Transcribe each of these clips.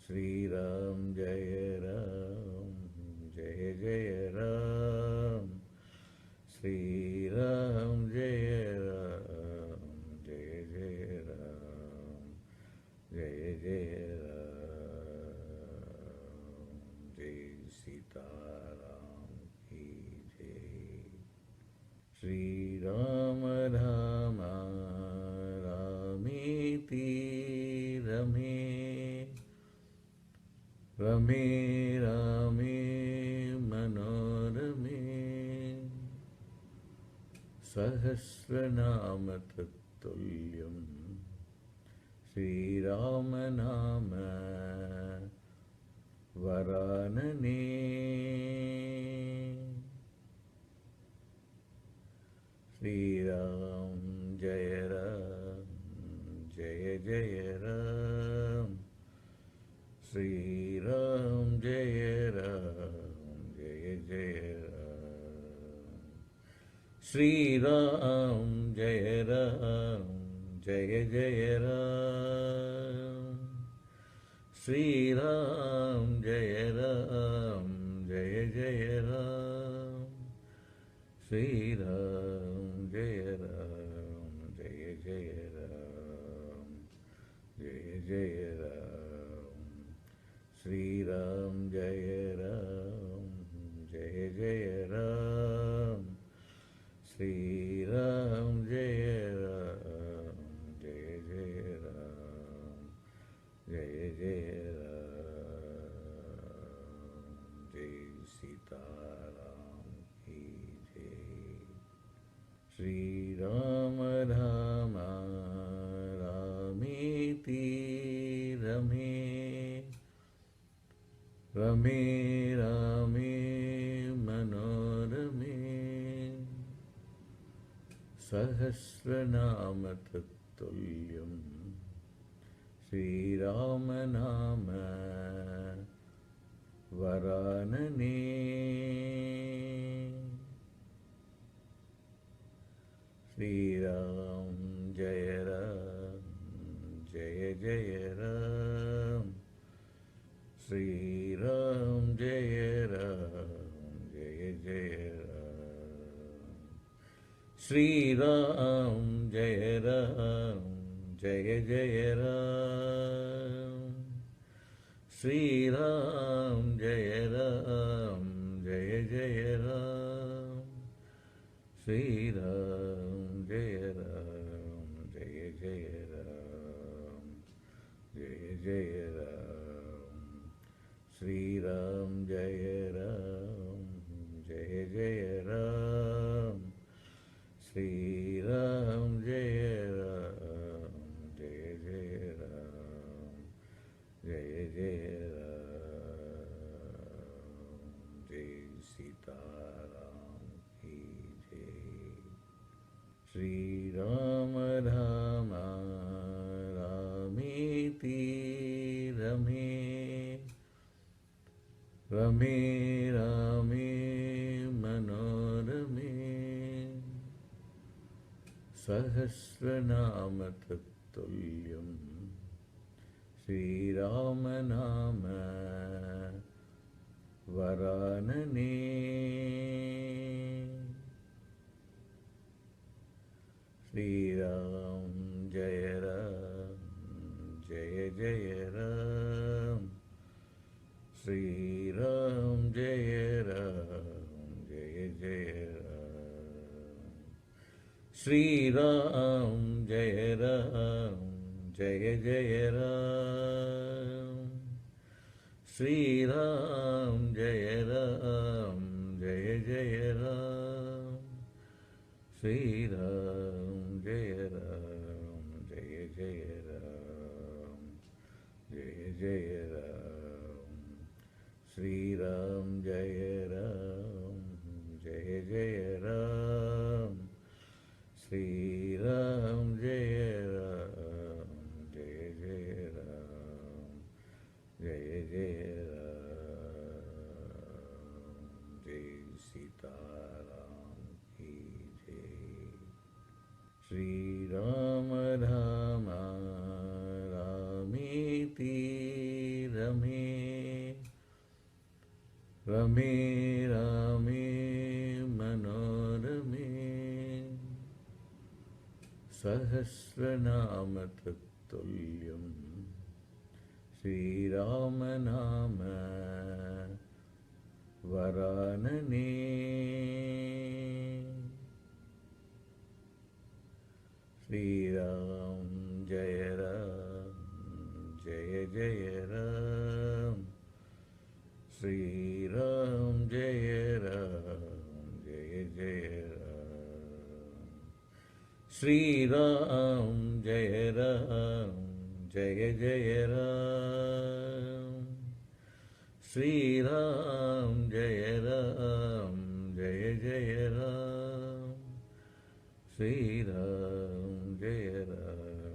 Shri Ram Jai Ram Jai Jai Ram Shri Ram Jai Ram Jai Jai Ram Jai Jai Ram Jai Sita Ram Ki Jai Shri Ram Rama Ramiti Rame Rame Rame Manorame Sahasranama Tattuliyam Sri Rama Nama Varanane Sri Ram Jaya Ram Jaya Jaya Ram Sri Ram Jaya Ram Jaya Jaya Ram Sri Ram Jaya Ram Jaya Jaya Ram Sri Ram Jaya Ram Jaya Jaya Ram Sri Ram Jaya Ram Jaya Jaya Ram Jaya Jaya Ram Sri Ram Jaya Ram Jaya Jaya Ram Sri Ram Jaya Ram Jaya Jaya Ram Jaya Jaya Ram Jai Sita Ram Ki Jai Shri Ram Rama Ramiti Rame Rame Rame Manorame Sahasranama Tattuliyam Sri Rama Nama Varanane Sri Ram Jaya Ram Jaya Jaya Ram Sri Ram Jaya Ram Jaya Jaya Ram Sri Ram Jaya Ram Jaya Jaya Ram Sri Ram Jaya Ram Jaya Jaya Ram Sri Ram Jaya Ram Jaya Jaya Ram Jaya Jaya Ram Sri Ram Jaya Ram Jaya Jaya Ram Sri Ram Jaya Ram Jaya Jaya Ram Jaya Jaya Ram Jai Sita Ram Ki Jai Shri Ram Rama Ramiti Rame Rame Rame Manorame Sahasranama Tattuliyam Sri Rama Nama Varanane Sri Ram Jaya Ram Jaya Jaya Ram Sri Ram Jaya Ram Jaya Jaya Ram Sri Ram Jaya Ram Jaya Jaya Ram Sri Ram Jaya Ram Jaya Jaya Ram Sri Ram Jaya Ram Jaya Jaya Ram Jaya Jaya Ram Sri Ram Jaya Ram Jaya Jaya Ram Sri Ram Jaya Ram Jaya Jaya Ram Jaya Jaya Ram Jai Sita Ram Ki Jai Shri Ram Rama Ramiti रमे रमे रामे मनोरमे सहस्रनाम तत्तुल्यं श्रीराम नाम वरानने श्रीराम जय जय राम श्रीराम जय जय राम श्रीराम जय जय राम श्रीराम जय जय राम श्रीराम जय जय राम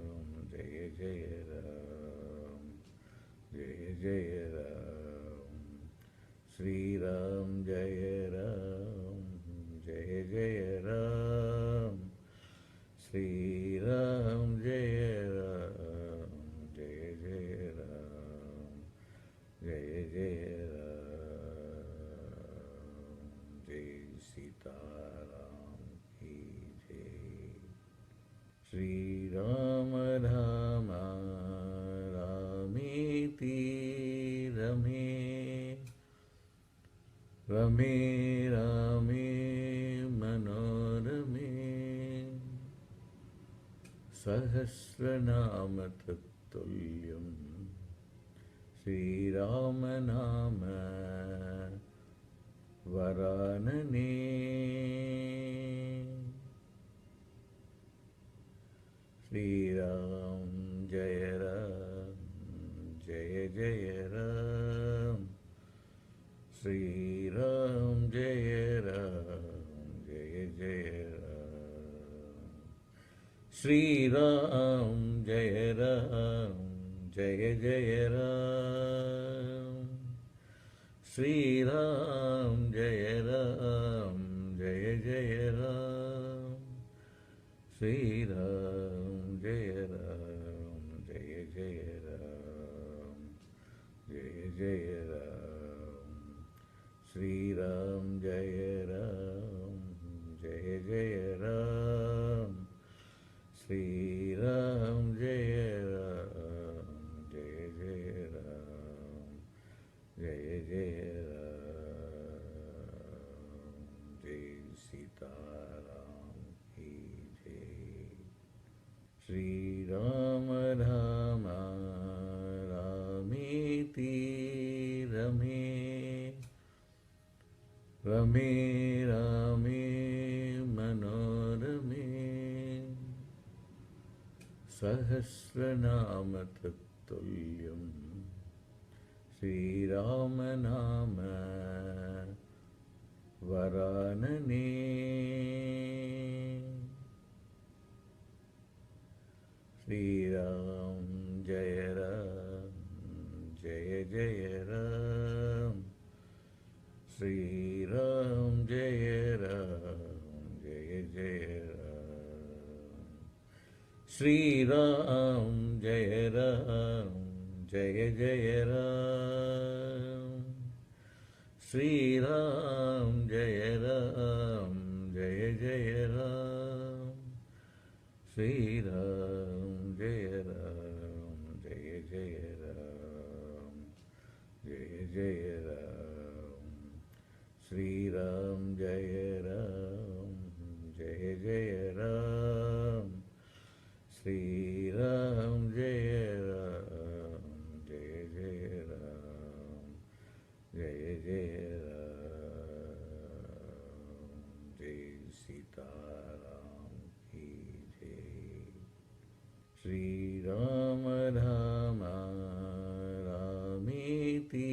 जय जय राम श्रीराम जय जय राम श्रीराम जय जय राम जय जय राम जय सीताराम की जय श्री राम राम रामेति रमे रमे रामे मनोरमे सहस्रनाम तत्तुल्यं श्रीराम नाम वरानने श्रीराम जय जय राम श्रीराम जय जय राम श्रीराम जय जय राम श्रीराम जय जय राम श्रीराम जय जय राम जय जय राम श्रीराम जय जय राम श्रीराम जय जय राम जय जय राम जय सीताराम की जय श्री राम राम रामेति रमे रमे रामे मनोरमे सहस्रनाम तत्तुल्यं श्रीराम नाम वरानने श्रीराम जय जय राम श्रीराम जय जय राम श्रीराम जय जय राम श्रीराम जय जय राम श्रीराम जय जय राम जय जय राम श्रीराम जय जय राम श्रीराम जय जय राम जय जय राम जय सीताराम की जय श्री राम राम रामेति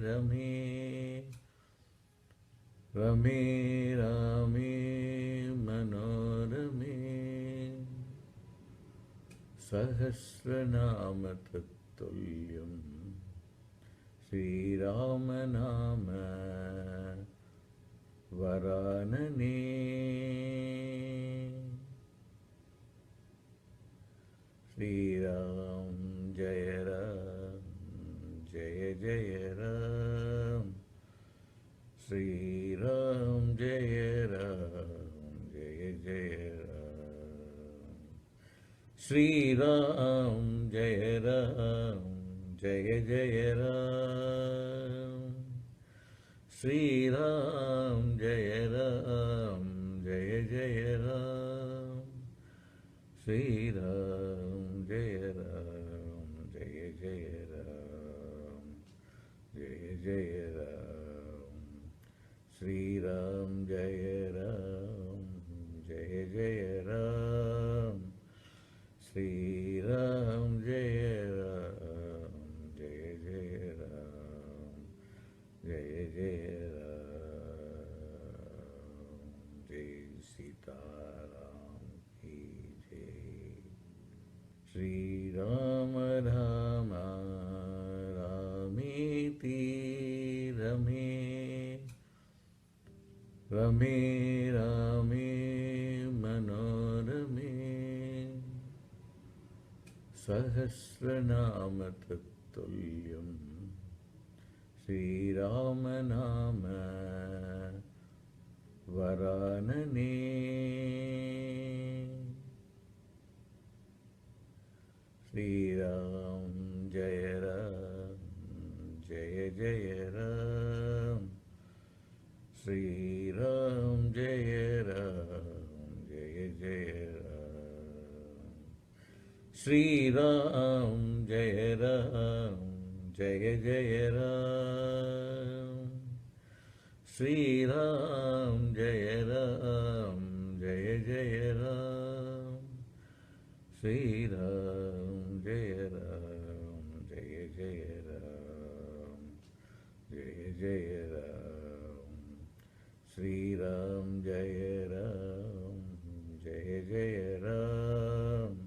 रमे रमे रामे मनोरमे सहस्रनाम तत्तुल्यं श्रीराम नाम वरानने श्रीराम जय जय राम श्री राम जय राम जय जय राम श्री राम जय राम जय जय राम श्री राम जय राम जय जय राम श्री राम जय राम जय जय राम जय जय राम श्री राम जय राम जय जय राम श्री राम जय राम जय जय राम जय जय राम जय सीताराम की जय श्री राम राम रामेति रमे रमे रामे मनोरमे सहस्रनाम तत्तुल्यं श्रीराम नाम वरानने श्रीराम जय राम जय जय राम श्रीराम जय राम जय जय राम श्रीराम जय राम जय जय राम श्रीराम जय राम जय जय राम श्रीराम जय राम जय जय राम जय जय राम श्रीराम जय राम जय जय राम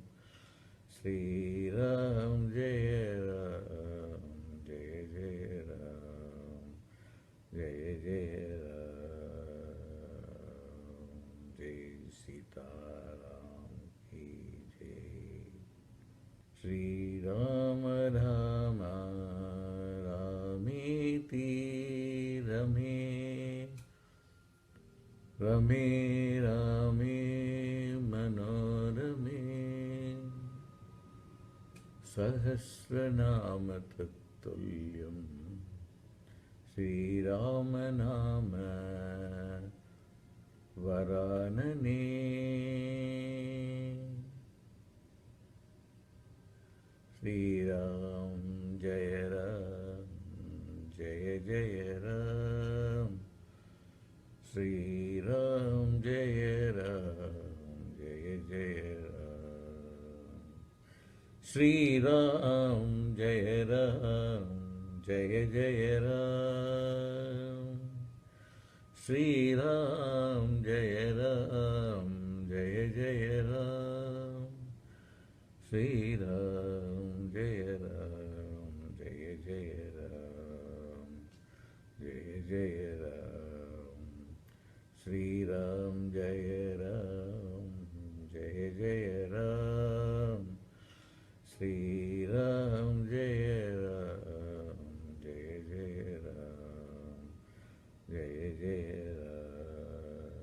श्रीराम जय राम जय जय राम जय जय राम जय सीताराम की जय श्री राम राम रामेति रमे रमे रामे मनोरमे सहस्रनाम तत्तुल्यं श्रीराम नाम वरानने श्रीराम जय राम जय जय राम श्रीराम जय राम जय जय राम श्रीराम जय राम जय जय राम श्रीराम जय राम जय जय राम श्रीराम जय राम जय जय राम जय जय राम श्रीराम जय राम जय जय राम श्रीराम जय राम जय जय राम जय जय राम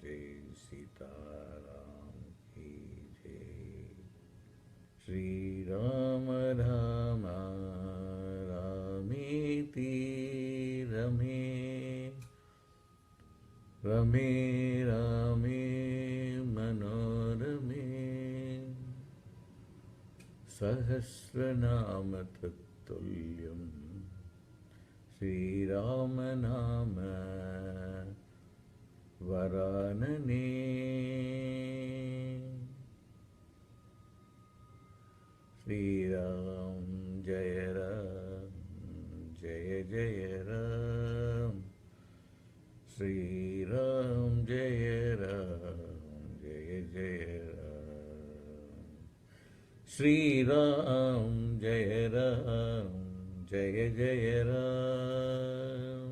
जय सीताराम की जय श्री राम राम रामेति रमे रमे रामे मनोरमे सहस्रनाम तत्तुल्यं श्रीराम नाम वरानने श्रीराम जय राम जय जय राम श्रीराम जय राम जय जय राम श्रीराम जय राम जय जय राम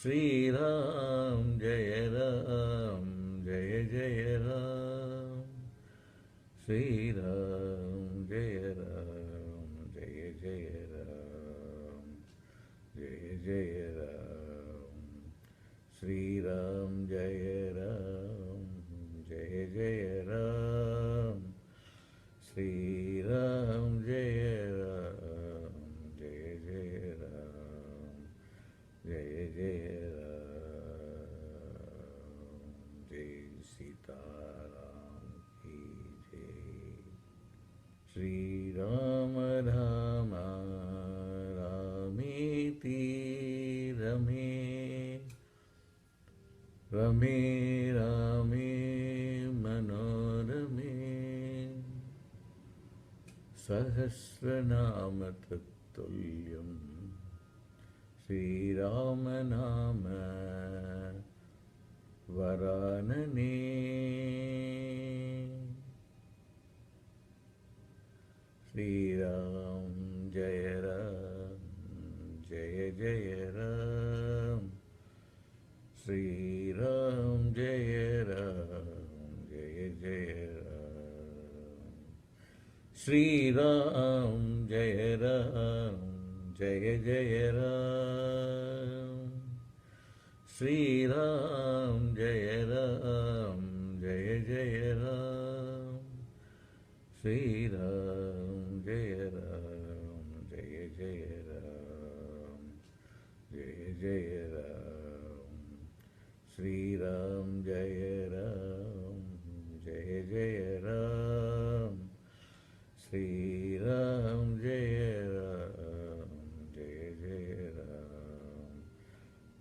श्रीराम जय राम जय जय राम श्रीराम जय राम जय Jai Ram, Jai Jai Ram, Sri Ram Jai Ram, Jai Jai Ram, Sri Ram Jai Ram, Jai Jai Ram, Jai Jai Ram, Jai Sita Ram ki Jai. Shri Ram Rama Ramiti Rame Rame Rame Manorame Sahasranama Tattuliyam Shri Rama Nama Varanane Shri Ram Jaya Ram Jaya Jaya Ram Shri Ram Jaya Ram Jaya Jaya Ram Shri Ram Jaya Ram Jaya Jaya Ram Shri Ram Jaya Ram Jaya Jaya Ram Shri Ram Jaya Ram Jaya Jaya Ram Jaya Jaya Ram Shri Ram Jaya Ram Jaya Jaya Ram Shri Ram Jaya Ram Jaya Jaya Ram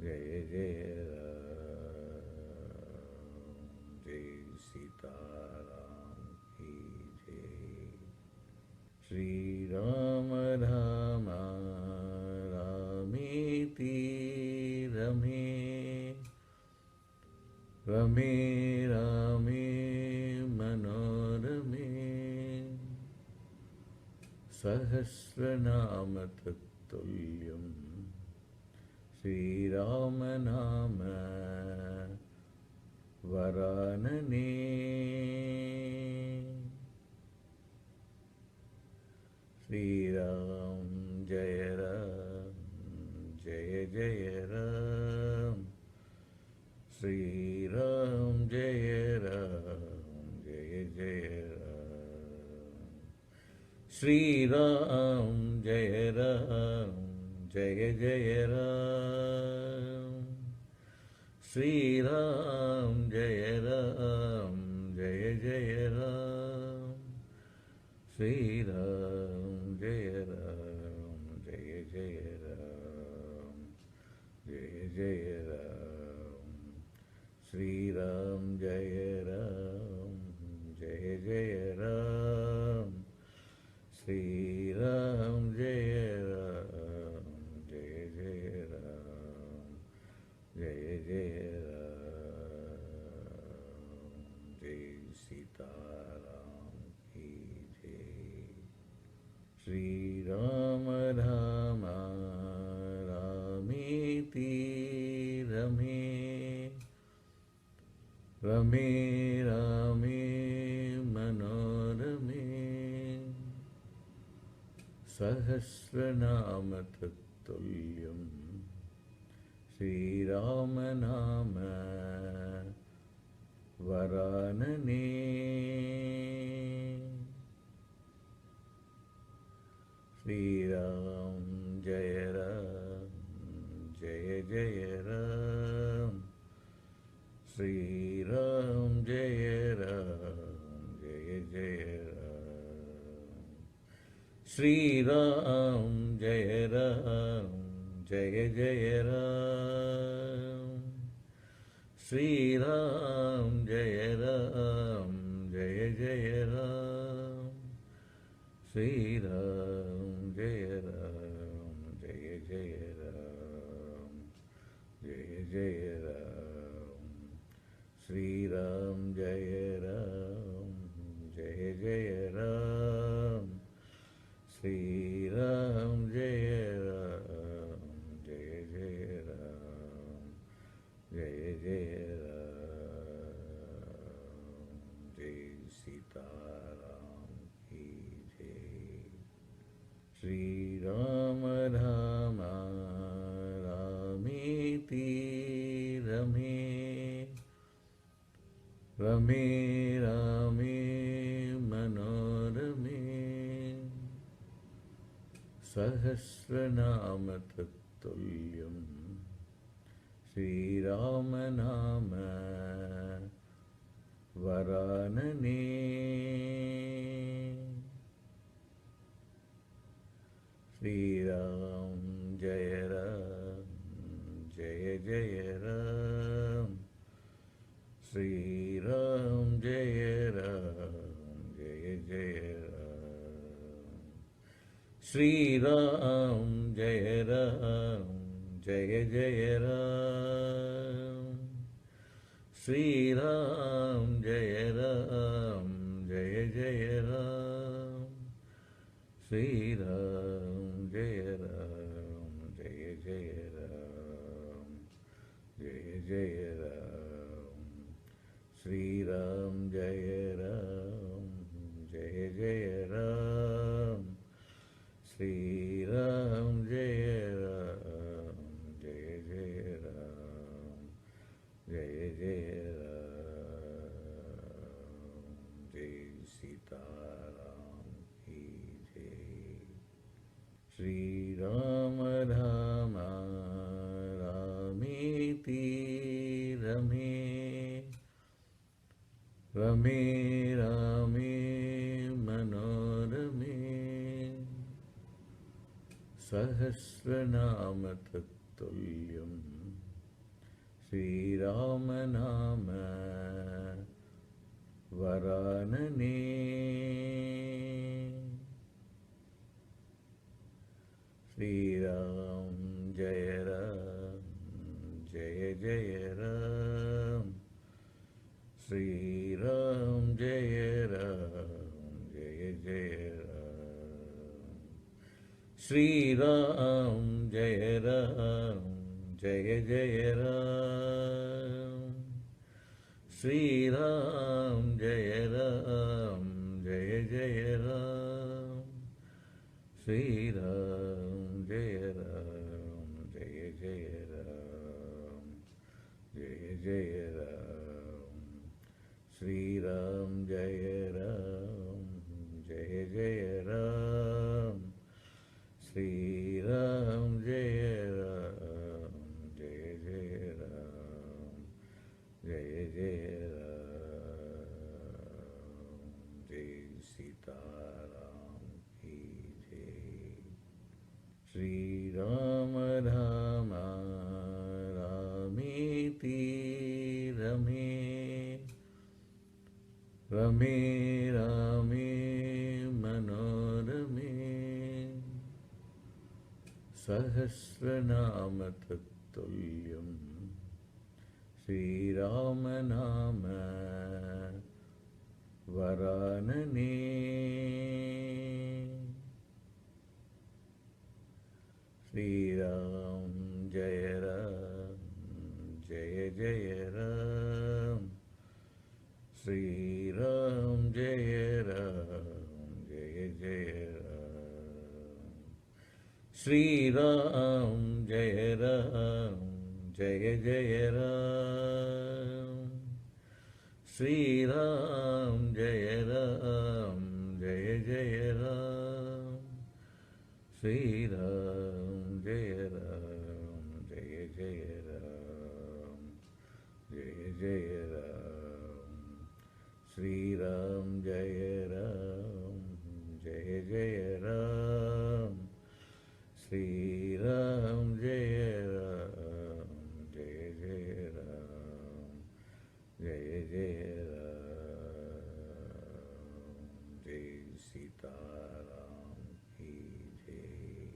Jaya Jaya Ram Jai Sita Ram ki Jai. Shri Ram Rama Ramiti Rame Rame Rame Manorame Sahasranama Tattuliyam Shri Rama Nama Varanane Shri Ram Jaya Ram Jaya Jaya Ram Shri Ram Jaya Ram Jaya Jaya Ram Shri Ram Jaya Ram Jaya Jaya Ram Shri Ram Jaya Ram Jaya Jaya Ram Shri Ram Jaya Ram Jaya Jaya Ram Jaya Jaya Ram Shri Ram Jaya Ram Jaya Jaya Ram Shri Ram Jaya Ram Jaya Jaya Ram Jaya Jaya Ram Jai Sita Ram ki Jai. Shri Ram Rama Ramiti Rame Rame Rame Manorame Sahasranama Tattuliyam Shri Rama Nama Varanane Shri Ram Jaya Ram Jaya Jaya Ram Shri Ram Jaya Ram Jaya Jaya Ram Shri Ram Jaya Ram Jaya Jaya Ram Shri Ram Jaya Ram Jaya Jaya Ram Shri Ram Jaya Ram Jaya Jaya Ram Jaya Jaya Ram Shri Ram Jaya Ram Jaya Jaya Ram Shri Ram Jaya Ram Jaya Jaya Ram Jaya Jaya Ram Jai Sita Ram ki Jai. Shriram Ram रामेति रमे रमे रामे मनोरमे सहस्रनाम तत्तुल्यम् श्रीराम नाम वरानने श्रीराम जय राम जय जय राम श्रीराम जय राम जय जय राम श्रीराम जय राम जय जय राम श्रीराम जय राम जय जय राम श्रीराम जय राम जय जय राम जय जय राम श्रीराम जय राम जय जय राम श्रीराम जय राम जय जय राम जय जय राम जय सीताराम की जय श्रीराम राम रामेति रमे रमे रामे मनोरमे सहस्रनाम तत्तुल्यम् श्रीराम नाम वरानने श्रीराम जय राम जय जय राम श्रीराम जय राम जय जय राम श्रीराम जय राम जय जय राम श्रीराम जय राम जय जय राम श्रीराम जय राम जय जय राम जय जय राम श्रीराम जय राम जय जय राम श्रीराम जय राम जय जय राम जय जय राम जय सीताराम की जय श्रीराम राम रामेति रमे रमे रामे मनोरमे सहस्रनाम तत्तुल्यम् श्रीराम नाम वरानने श्रीराम जय राम जय जय राम श्रीराम जय राम जय जय राम श्रीराम जय राम जय जय राम श्रीराम जय राम जय जय राम श्रीराम जय राम जय जय राम जय जय राम श्रीराम जय राम जय जय राम श्रीराम जय राम जय जय राम जय जय राम जय सीताराम की जय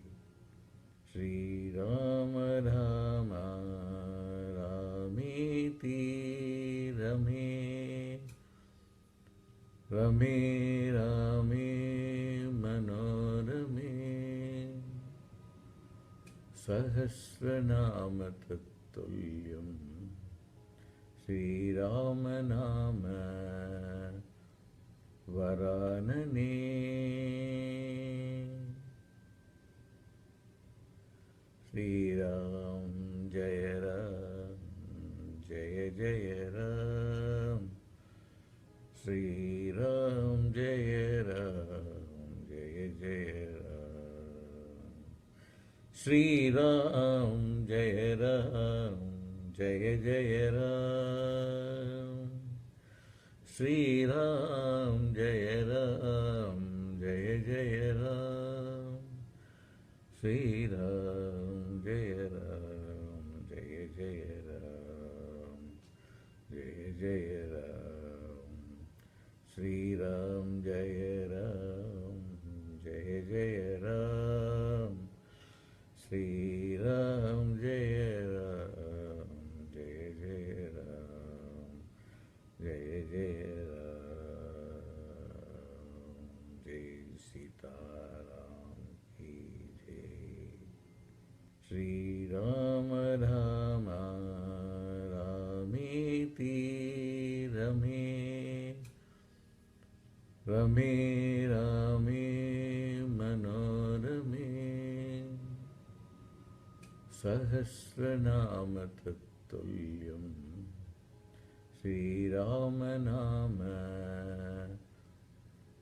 श्रीराम राम रामेति रमे रमे रामे मनोरमे सहस्रनाम तत्तुल्यम् श्रीराम नाम वरानने जय राम श्री राम जय राम जय जय राम श्री राम जय राम जय जय राम श्री राम जय राम जय जय राम श्री राम जय राम जय जय राम जय जय राम श्री राम जय राम जय जय राम श्री राम जय राम जय जय राम जय जय राम जय सीताराम की जय श्री राम राम रामेति रमे रमे रामे मनोरमे सहस्रनाम तत्तुल्यं श्रीराम नाम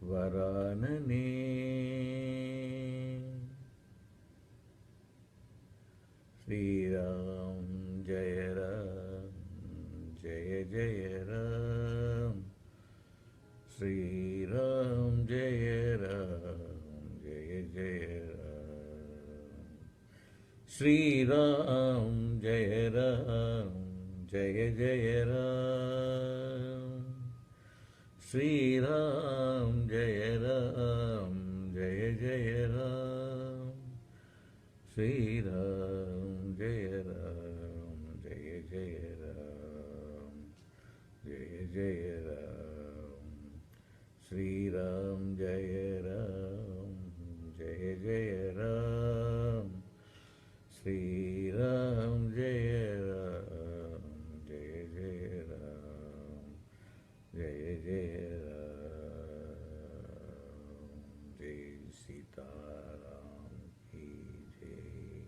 वरानने श्रीराम जय राम जय जय राम श्रीराम जय राम जय जय राम श्रीराम जय राम जय जय राम श्रीराम जय राम जय जय राम श्रीराम जय राम जय जय राम जय जय राम श्रीराम जय राम जय जय राम श्रीराम जय राम जय जय राम जय जय राम जय सीताराम की जय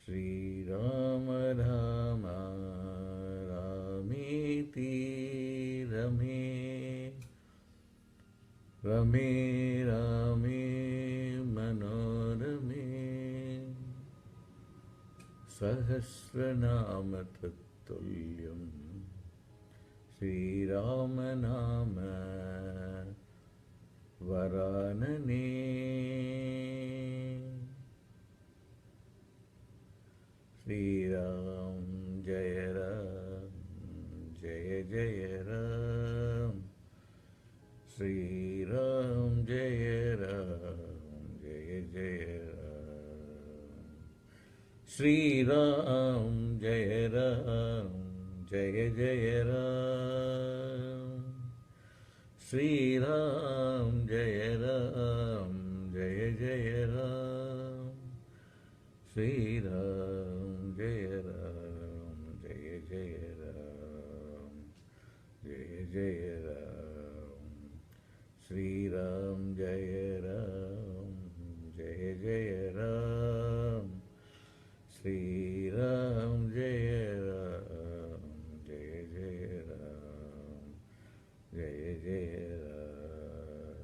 श्री राम राम रामेति रमे रमे रामे मनोरमे सहस्रनाम तत्तुल्यं श्रीराम नाम वरानने श्रीराम जय राम जय जय राम श्रीराम जय राम जय जय राम श्रीराम जय राम जय जय राम श्रीराम जय राम जय जय राम श्रीराम जय राम जय जय राम जय जय राम श्रीराम जय राम जय जय राम श्रीराम जय राम जय जय राम जय जय राम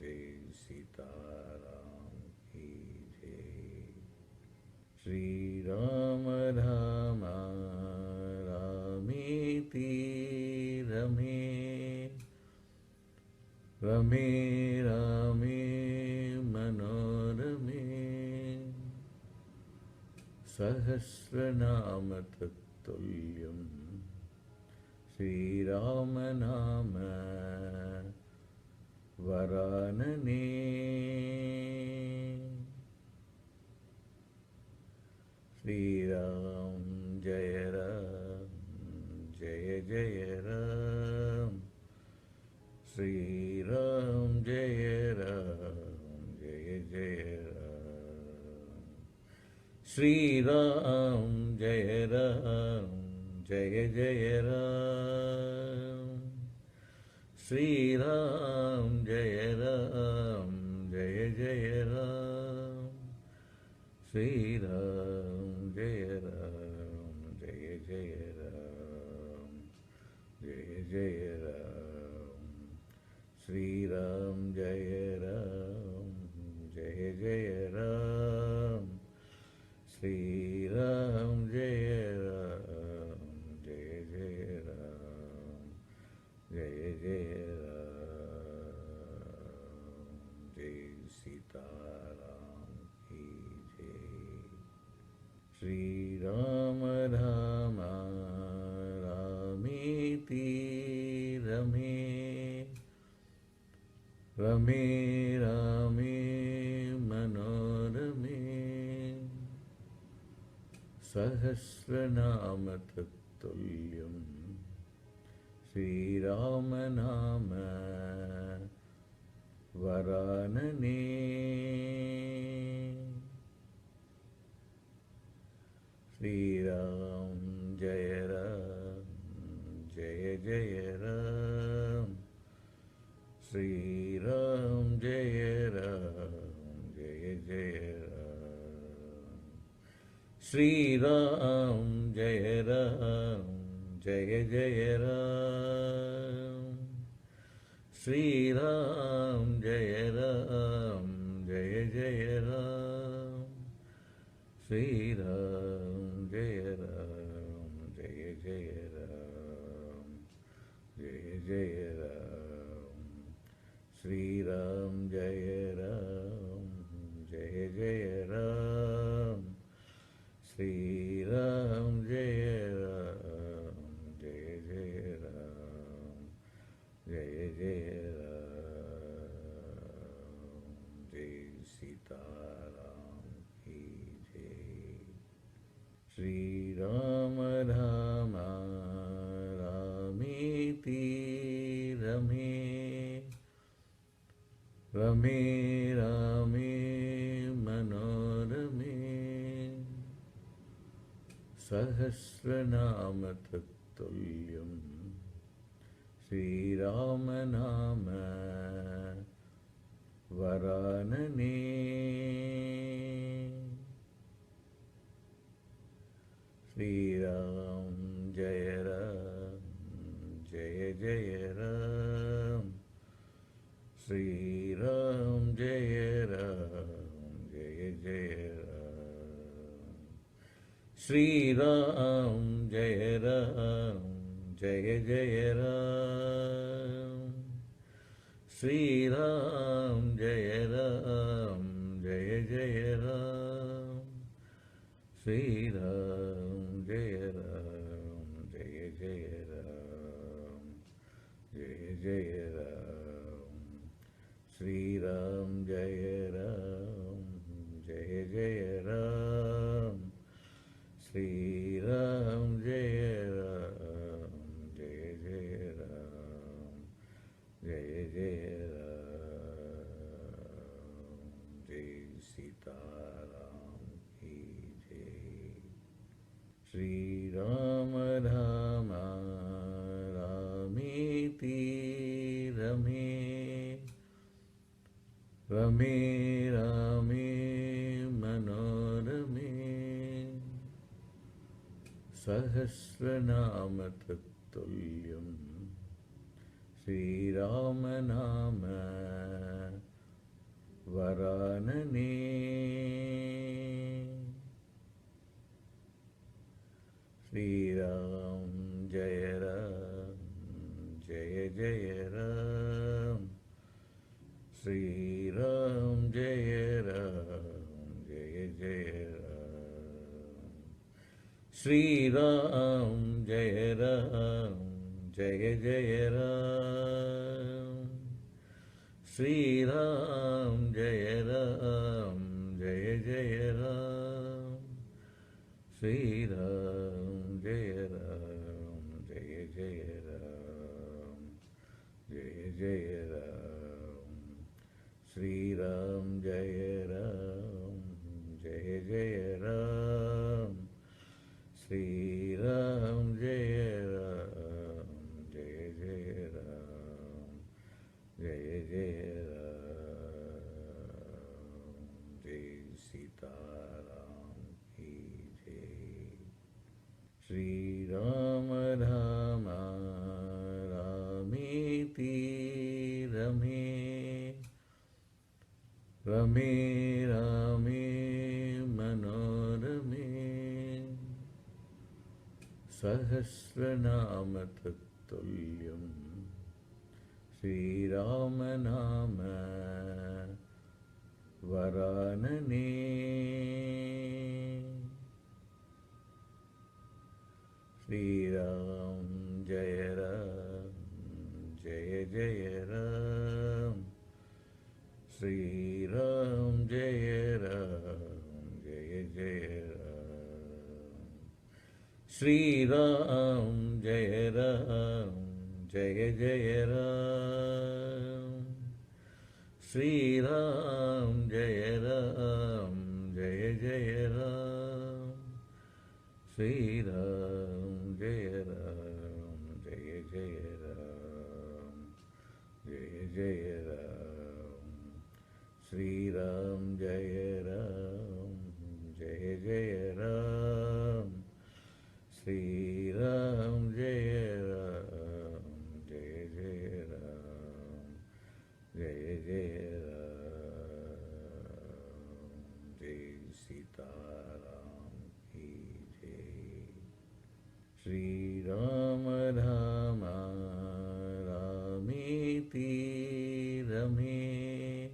जय सीताराम की जय श्री राम राम रामेति रमे रमे रामे मनोरमे सहस्रनाम तत्तुल्यं श्रीराम नाम वरानने श्रीराम जय राम जय जय राम श्रीराम जय राम जय जय राम श्रीराम जय राम जय जय राम श्रीराम जय राम जय जय राम श्रीराम जय राम जय जय राम जय जय राम श्री राम जय राम जय जय राम श्री राम जय राम जय जय राम जय जय राम जय सीताराम की जय। श्री राम राम रामेति रमे रमे रामे मनोरमे सहस्रनाम तत्तुल्यं श्रीराम नाम वरानने। श्रीराम जय राम जय जय राम श्रीराम जय राम जय जय राम श्रीराम जय राम जय जय राम श्रीराम जय राम जय जय राम श्रीराम जय राम जय जय राम जय जय राम श्रीराम जय राम जय जय राम श्रीराम जय राम जय जय राम जय जय राम जय सीताराम की जय। श्री राम राम रामेति रमे रमे रामे मनोरमे सहस्रनाम तत्तुल्यं श्रीराम नाम वरानने। श्रीराम जय राम जय जय राम श्रीराम जय राम जय जय राम श्रीराम जय राम जय जय राम श्रीराम जय राम जय जय राम श्रीराम जय राम जय जय राम जय जय राम श्रीराम जय राम जय जय राम श्रीराम जय राम जय जय राम जय जय राम जय सीताराम की जय। श्री राम राम रामेति रमे रमे रामे मनोरमे सहस्रनाम तत्तुल्यं श्रीराम नाम वरानने। श्रीराम जय राम जय जय राम श्रीराम जय राम जय जय राम श्रीराम जय राम जय जय राम श्रीराम जय राम जय जय राम श्रीराम जय राम जय जय राम जय जय राम श्रीराम जय राम जय जय राम श्रीराम जय राम जय जय राम जय जय राम जय सीताराम की जय। Shri Rama Rama Rameti Rame Rame Rame Manorame Sahasranama Tattuliyam Shri Rama Nama Varanane Shri Ram Jaya Ram Jaya Jaya Ram Shri Ram Jaya Ram Jaya Jaya Ram Shri Ram Jaya Ram Jaya Jaya Ram Shri Ram Jaya Ram Jaya Jaya Ram Shri Ram Jaya Ram Jaya Jaya Ram Jaya Jaya Ram Shri Ram Jaya Ram Jaya Jaya Ram Shri Ram Jaya Ram Jaya Jaya Ram Jaya Jaya Ram Jai Sita Ram Ki Jai Shri Rama Rama Rameti Rame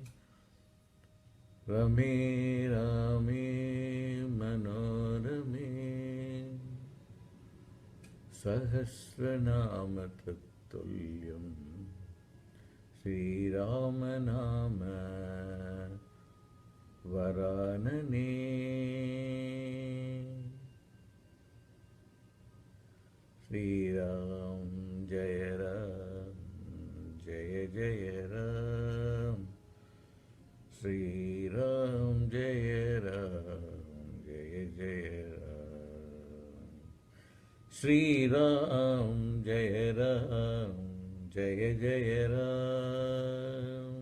Rame Rame Manorame Sahasranama Tattuliyam Shri Rama Nama Varanane Shri Ram Jaya Ram Jaya Jaya Ram Shri Ram Jaya Ram Jaya Jaya Ram Shri Ram Jaya Ram Jaya Jaya Ram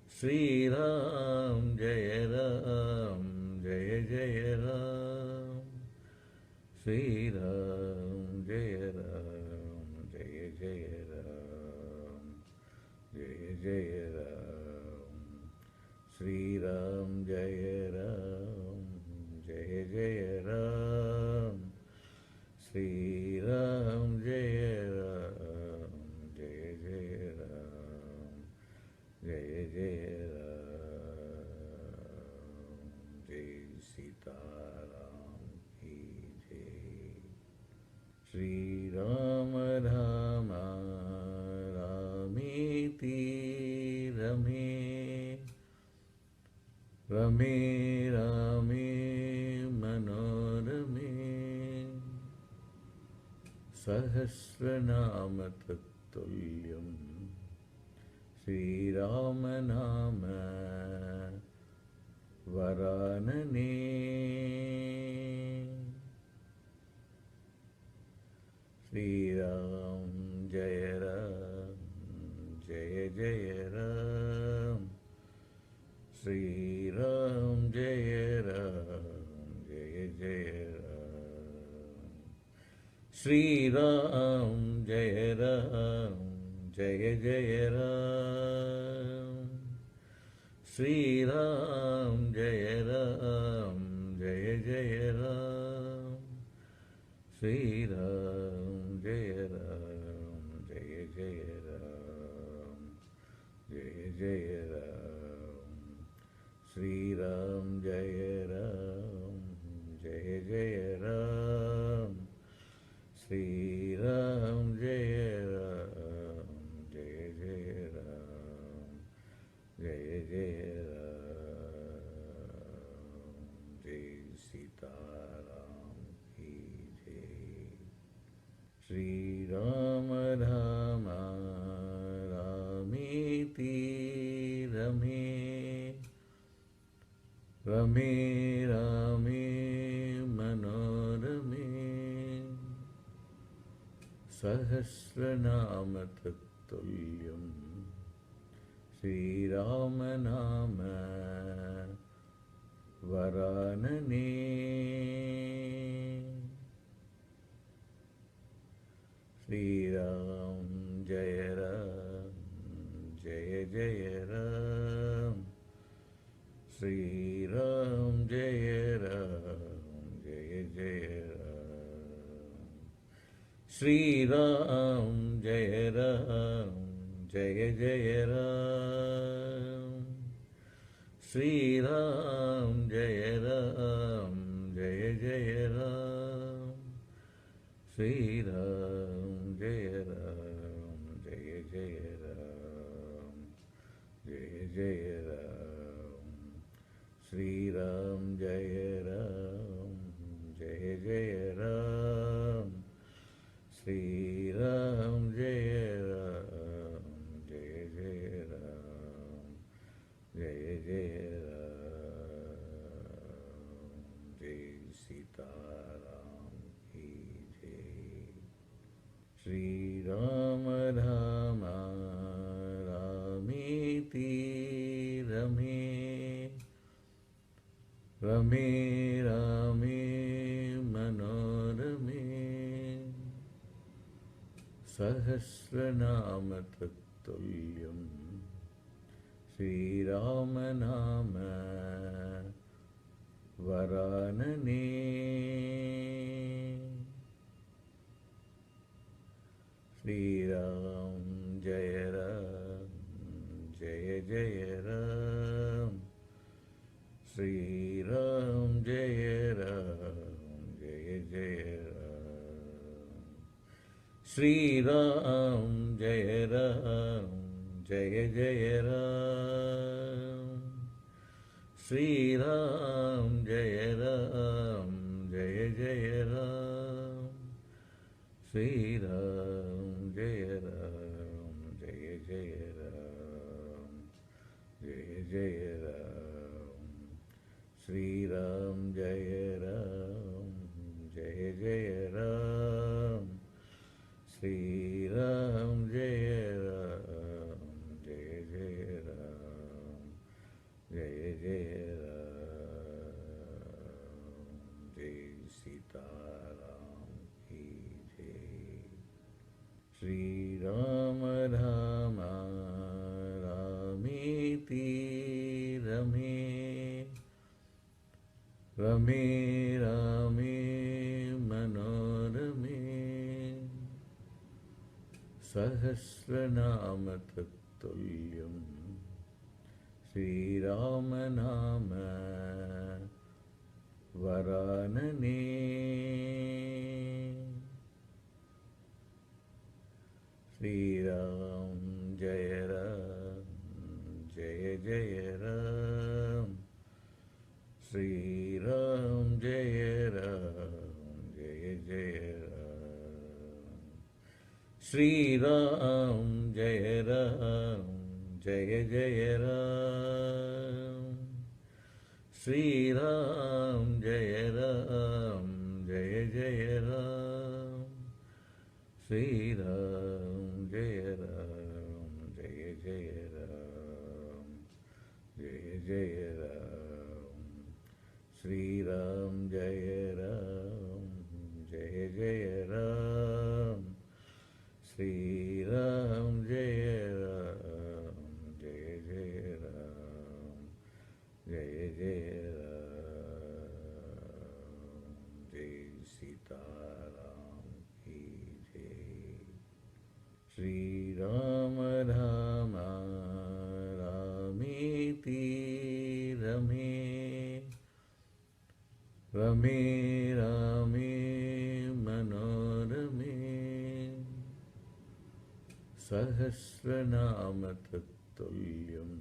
Shri Ram Jaya Ram Jaya Jaya Ram Shri Ram Jaya Ram Jaya Jaya Ram Jaya Jaya Ram Shri Ram Jaya Ram Jaya Jaya Ram Shri Ram Jaya Ram Jaya Jaya Ram Jaya Jaya Ram Jai Sita Ram Ki Jai Shri Rama Rama Rameti Rame Rame Rame Manorame Sahasranama Tattuliyam Shri Rama Nama Varanane Shri Ram Jaya Ram Jaya Jaya Ram Shri Ram Jaya Ram Jaya Jaya Ram Shri Ram Jaya Ram Jaya Jaya Ram Shri Ram Jaya Ram Jaya Jaya Ram Shri Ram Jaya Ram Jaya Jaya Ram Jaya Jaya Ram Shri Ram Jaya Ram Jaya Jaya Ram Shri Ram Jaya Ram Jaya Jaya Ram Jaya Jaya Ram Jai Sita Ram Ki Jai Shri Rama Rama Rameti Rame Rame Rame Manorame Sahasranama Tattuliyam Shri Rama Nama Varanane Sri Ram Jai Ram Jai Jai Ram Sri Ram Jai Ram Jai Jai Ram Sri Ram Jai Ram Jai Jai Ram Sri Ram Jai Ram Jai Jai Ram Sri Ram Jai Ram Jai Jai Ram Jai Jai Ram Sri Ram Jai Ram Jai Jai Ram Sri Ram Jai Ram Jai Jai Ram Jai Jai Ram Jai Sita Ram Ki Jai Sri Rama Rama Ramiti Rame Rame Rame Manorame Sahasranama Tattuliyam Sri Rama Nama Varanane Sri Ram Jai Ram Jai Jai Ram Sri Ram Jai Ram Jai Jai Ram Sri Ram Jai Ram Jai Jai Ram Sri Ram Jai Ram Jai Jai Ram Sri Ram Jai Ram Jai Jai Ram Jai Jai Ram Sri Ram Jai Ram Jai Jai Ram Sri Ram Jai Ram Jai Jai Ram Jai Jai Ram Jai Sita Ram Ki Jai Sri Rama Rama Ramiti Rame Rame Rame Manorame Sahasranama Tattuliyam Sri Rama Nama Varanane Sri Ram Jai Ram Jai Jai Ram Sri Ram Jai Ram Jai Jai Ram Sri Ram Jai Ram Jai Jai Ram Sri Ram Jai Ram Jai Jai Ram Sri Ram Jai Ram Jai Jai Ram Jai Jai Ram Sri Ram Jai Ram Jai Jai Ram Sri Ram Jai Ram Jai Jai Ram Jai Jai Ram Jai Sita Ram Ki Jai Sri Rama Rama Ramiti Rame Rame Rame Manorame Sahasranama Tattuliyam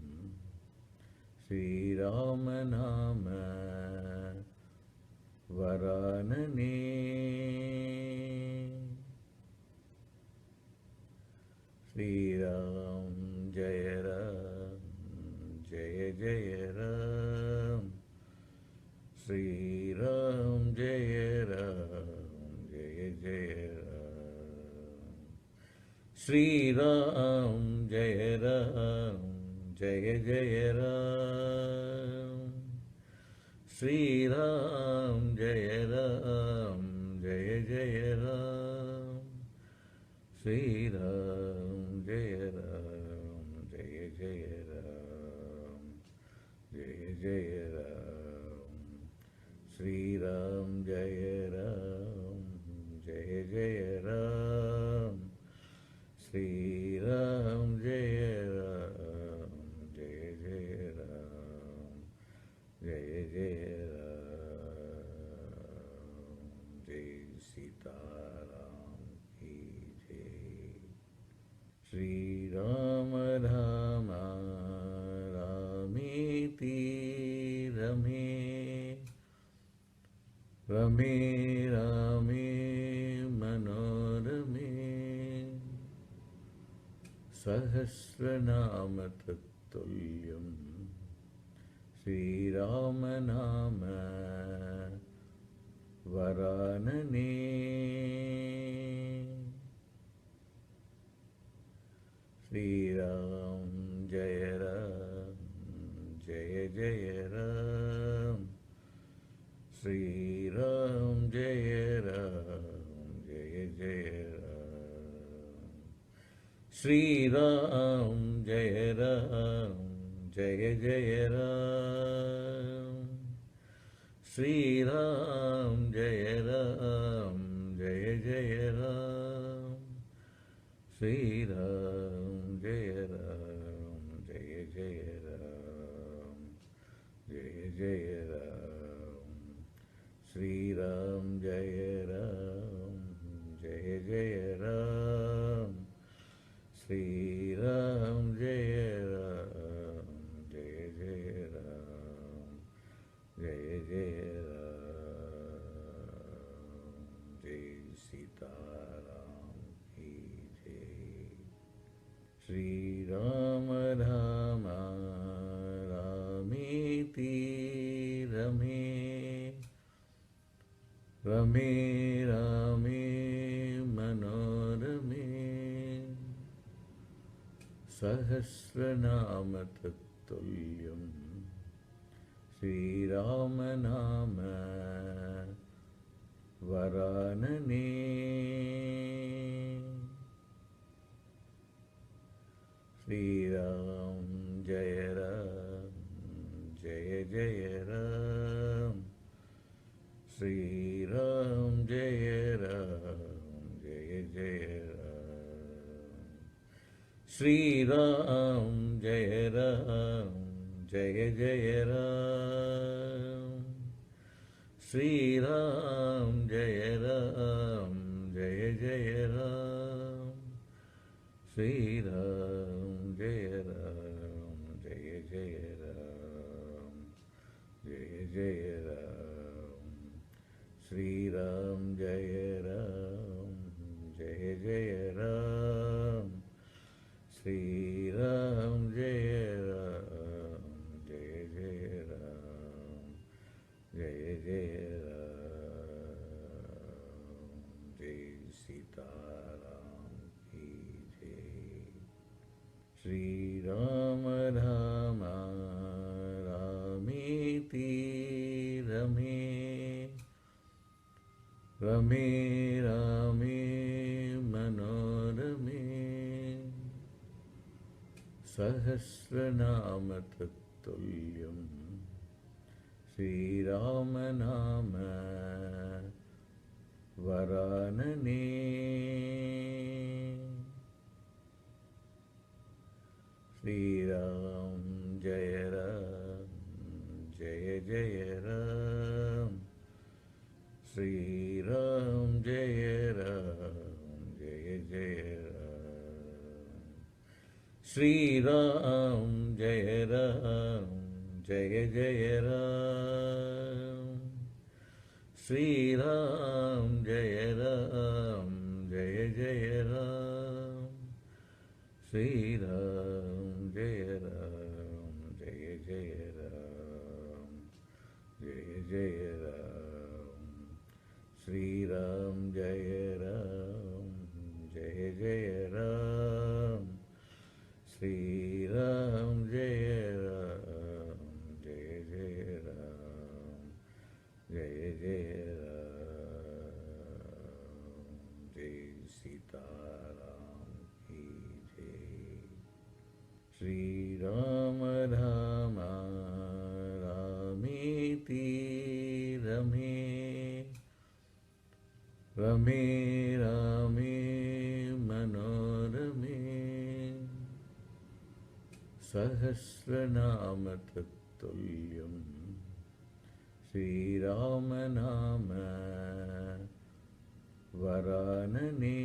Sri Rama Nama Varanane Sri Ram Jai Ram Jai Jai Ram Sri Ram Jai Ram Jai Jai Ram Sri Ram Jai Ram Jai Jai Ram Sri Ram Jai Ram Jai Jai Ram Sri Ram Jaya Ram Jaya Jaya Ram Jaya Jaya Ram Sri Ram Jaya Ram Jaya Jaya Ram Sri Ram Jaya Ram Jaya Jaya Ram Jaya Jaya Ram Jai Sita Ram Ki Jai Shri Ram Rama Ramiti Rame Rame Rame Manorame Sahasranam Tattuliyam Sri Rama Nama Varanane Sri Ram Jaya Ram Jaya Jaya Ram Sri Ram Jaya Ram Jaya Jaya Ram Sri Ram Jaya Ram Jaya Jaya Ram Sri Ram Jaya Ram Jaya Jaya Ram Sri Ram Jaya Ram Jaya Jaya Ram Jaya Jaya Ram Sri Ram Jaya Ram Jaya Jaya Ram Sri Ram Jaya Ram Jaya Jaya Ram Jaya Jaya Ram Jai Sita Ram Ki Jai Shri Ram Rama Ramiti Rame Rame Rame Manorame Sahasranam Tattuliyam Sri Rama Nama Varanane Sri Ram Jaya Ram Jaya Jaya Ram Sri Ram Jaya Ram Jaya Jaya Ram Sri Ram Jaya Ram Jaya Jaya Ram Sri Ram Jaya Ram Jaya Jaya Ram Sri Ram Jaya Ram Jaya Jaya Ram Jaya Jaya Ram Sri Ram Jaya Ram Jaya Jaya Ram Sri Ram Jaya Ram Jaya Jaya Ram Jaya Jaya Ram Jai Sita Ram Ki Jai Shri Ram Rama Ramiti Rame Rame Rame Manorame Sahasranam Tattuliyam Sri Rama Nama Varanane Sri Ram Jaya Ram Jaya Jaya Ram Sri Ram Jaya Ram Jaya Jaya Ram Sri Ram Jaya Ram Jaya Jaya Ram Sri Ram Jaya Ram Jaya Jaya Ram Sri Ram Jaya Ram Jaya Jaya Ram Jaya Jaya Ram Sri Ram Jaya Ram Jaya Jaya Ram Sri Ram Jaya Ram Jaya Jaya Ram Jaya Jaya Ram Jai Sita Ram Shriram Ram रामेति रमे रमे रामे मनोरमे सहस्रनाम तत्तुल्यम् श्रीराम नाम वरानने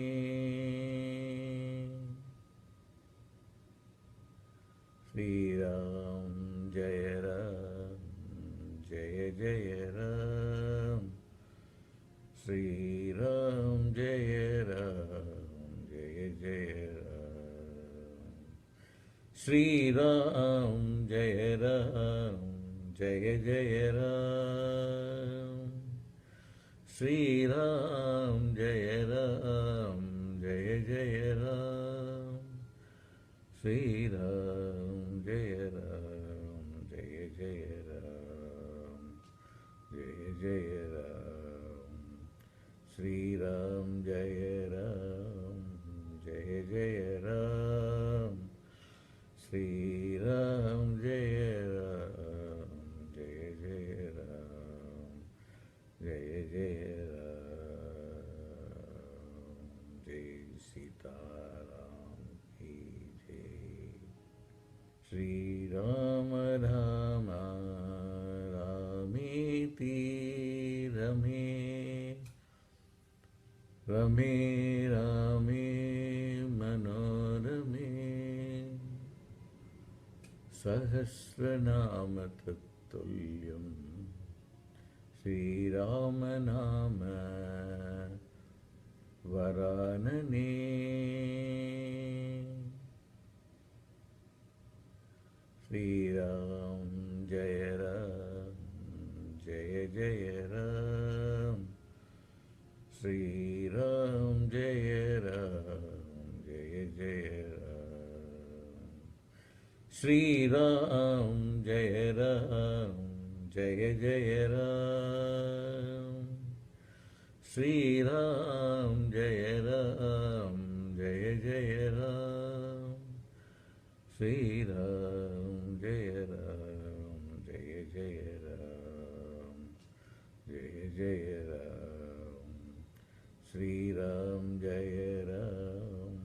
श्रीराम जय राम जय जय राम श्रीराम जय राम जय जय राम श्रीराम जय राम जय जय राम श्रीराम जय राम जय जय राम श्रीराम जय राम जय जय राम जय जय राम श्रीराम जय राम जय जय राम श्रीराम जय राम जय जय राम जय जय राम जय सीताराम की जय श्रीराम राम रामेति रमे रमे रामे मनोरमे सहस्रनाम तत्तुल्यम् श्रीराम नाम वरानने श्रीराम जय राम जय जय राम श्रीराम जय राम जय जय राम श्रीराम जय राम जय जय राम श्रीराम जय राम जय जय राम श्रीराम जय राम जय जय राम जय जय राम श्रीराम जय राम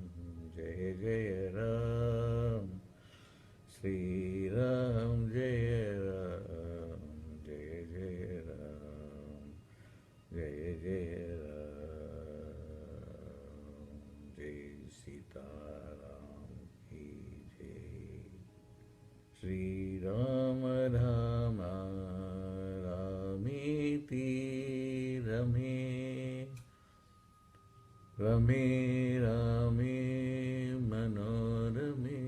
जय जय राम श्रीराम जय राम जय जय राम जय जय राम जय सीताराम की जय श्रीराम राम रामेति रमे रमे रामे मनोरमे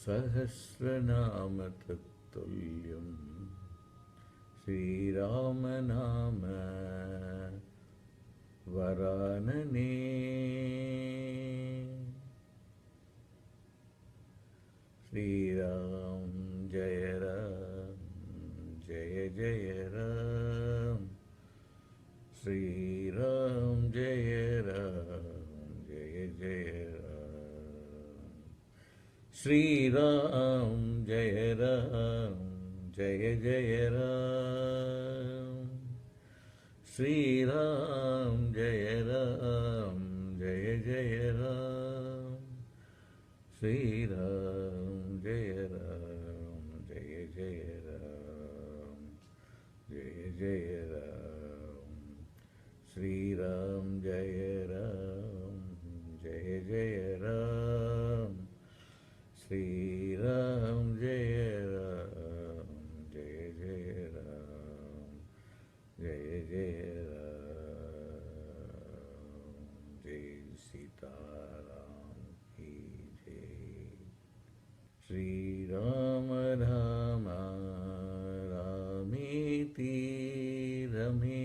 सहस्रनाम तत्तुल्यम् श्रीराम नाम वरानने श्रीराम जय राम जय जय राम श्रीराम जय राम जय जय राम श्रीराम जय राम जय जय राम श्रीराम जय राम जय जय राम श्रीराम जय राम जय जय राम जय जय राम श्रीराम जय राम जय जय राम श्रीराम जय राम जय जय राम जय जय राम जय सीताराम की जय श्रीराम राम रामेति रमे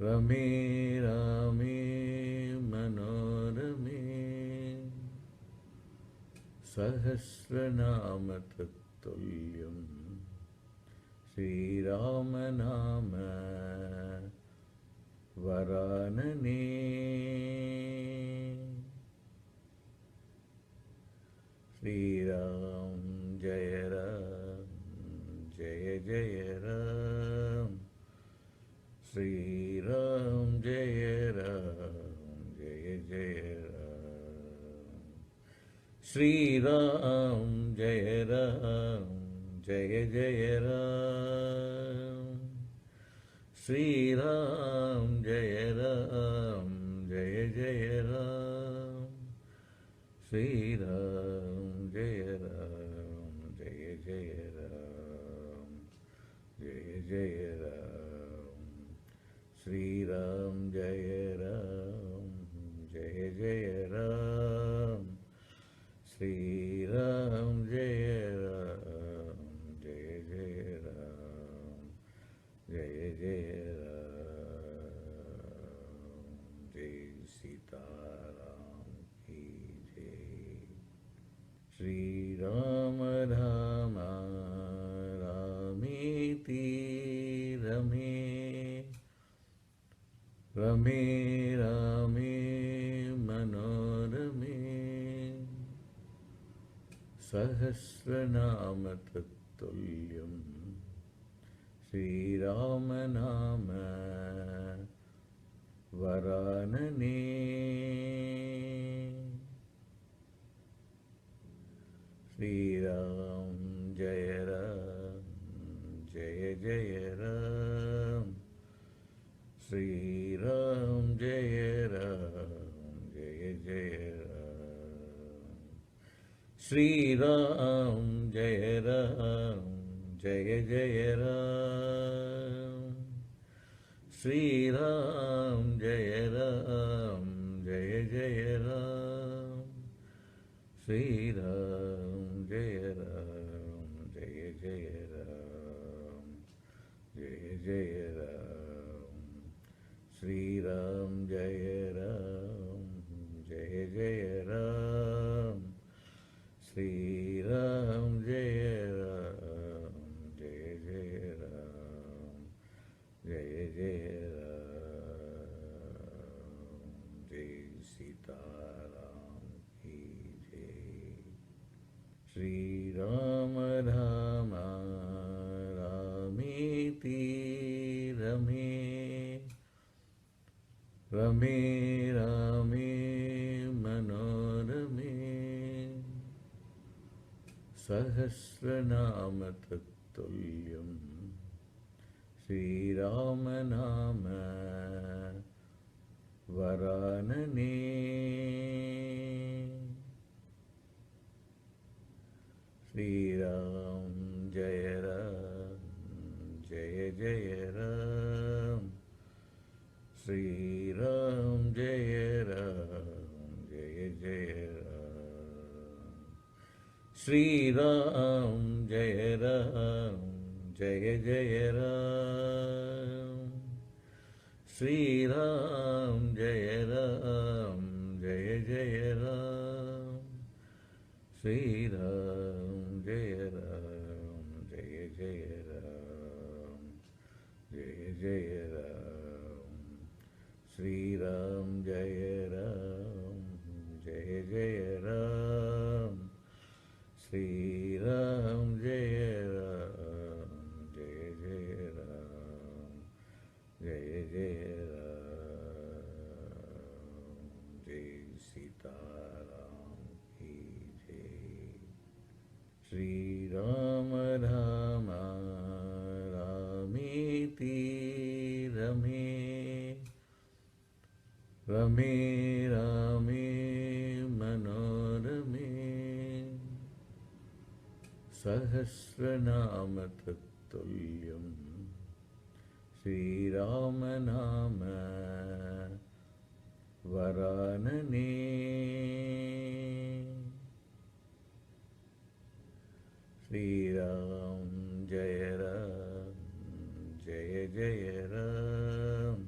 रमे रामे मनोरमे सहस्रनाम तत्तुल्यम् श्रीराम नाम वरानने Shri Ram Jai Ram Jai Jai Ram Shri Ram Jai Ram Jai Jai Ram Shri Ram Jai Ram Jai Jai Ram Shri Ram Jai Ram Jai Jai Ram Shri Ram Jai Ram Jai Jai Ram Jai Jai Ram Shri Ram Jai Ram Jai Jai Ram Shri Ram Jai Ram Jai Jai Ram Jai Jai Ram Jai Sita Ram Ki Jai Shri Ram Rama Ramiti Rame Rame Rame Manorame Sahasranama Tattuliyam Shri Rama Nama Varanane Shri Ram Jai Ram Jai Jai Ram Shri Ram Jai Ram Jai Jai Ram Shri Ram Jai Ram Jai Jai Ram Shri Ram Jai Ram Jai Jai Ram Shri Ram Jai Ram Jai Jai Ram Jai Jai Ram Shri Ram Jai Ram Jai Jai Ram Shri Ram Jai Ram Jai Jai Ram Jai Jai Ram Jai Sita Ram Ki Jai Shri Ram Rama Ramiti Rame Rame Rame Manorame Sahasranama Tattuliyam Shri Rama Nama Varanane Shri Ram Jai Ram Jai Jai Ram Shri Ram Jai Ram Jai Jai Ram Shri Ram Jai Ram Jai Jai Ram Shri Ram Jai Ram Jai Jai Ram Shri Ram Jai Ram Jai Jai Ram Jai Jai Ram Shri Ram Jai Ram Jai Jai Ram Shri Ram Jai Ram Jai Jai Ram Jai Jai Ram Jai Sita Ram Ki Jai Shri Ram Rama Ramiti Rame Rame Rame Manorame Sahasranama Tattuliyam Shri Rama Nama Varanane Shri Ram Jai Ram Jai Jai Ram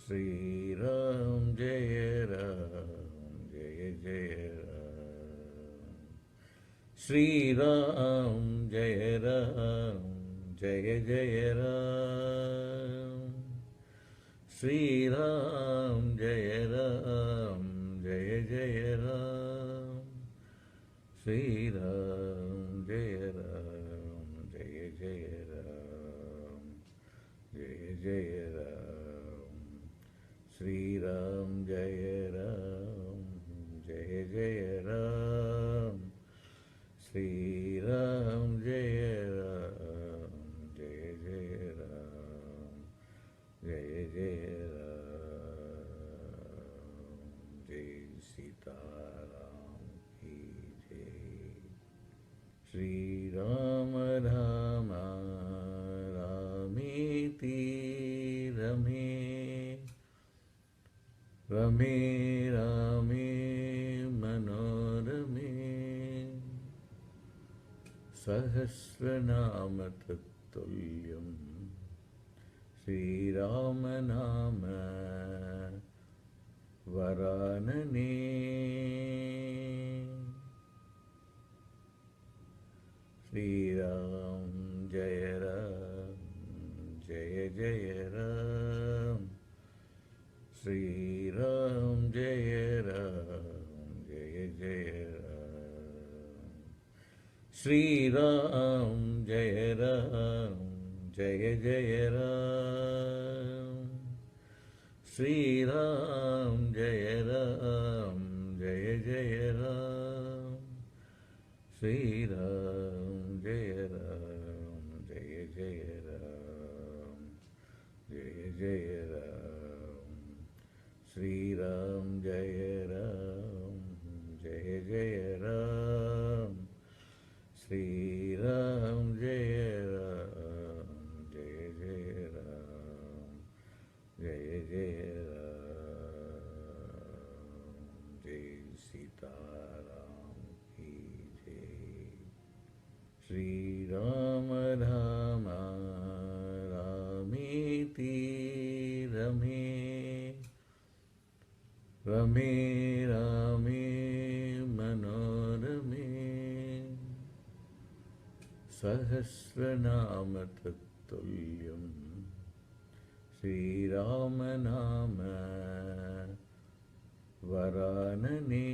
Shri Ram Jai Ram Jai Jai Ram Shri Ram Jai Ram Jai Jai Ram Shri Ram Jai Ram Jai Jai Ram Sri Ram Jaya Ram Jaya Jaya Ram Jaya Jaya Ram Sri Ram Jaya Ram Jaya Jaya Ram Sri Ram Jaya Ram Jaya Jaya Ram Jaya Jaya Ram Jai Sita Ram Ki Jai Shri Ram Rama Ramiti Rame Rame Rame Manorame Sahasranama Tattuliyam Sri Rama Nama Varanane Sri Ram Jaya Ram Jaya Jaya Ram Sri Ram Jaya Ram Jaya Jaya Ram Sri Ram Jaya Ram Jaya Jaya Ram Sri Ram Jaya Ram Jaya Jaya Ram Sri Ram Jaya Ram Jaya Jaya Ram Jaya Jaya Ram Sri Ram Jaya Ram Jaya Jaya Ram Sri Ram Jaya Ram Jaya Jaya Ram Jaya Jaya Ram Jai Sita Ram Ki Jai Shri Ram Rama Ramiti Rame Rame Rame Manorame Sahasranama Tattuliyam Sri Rama Nama Varanane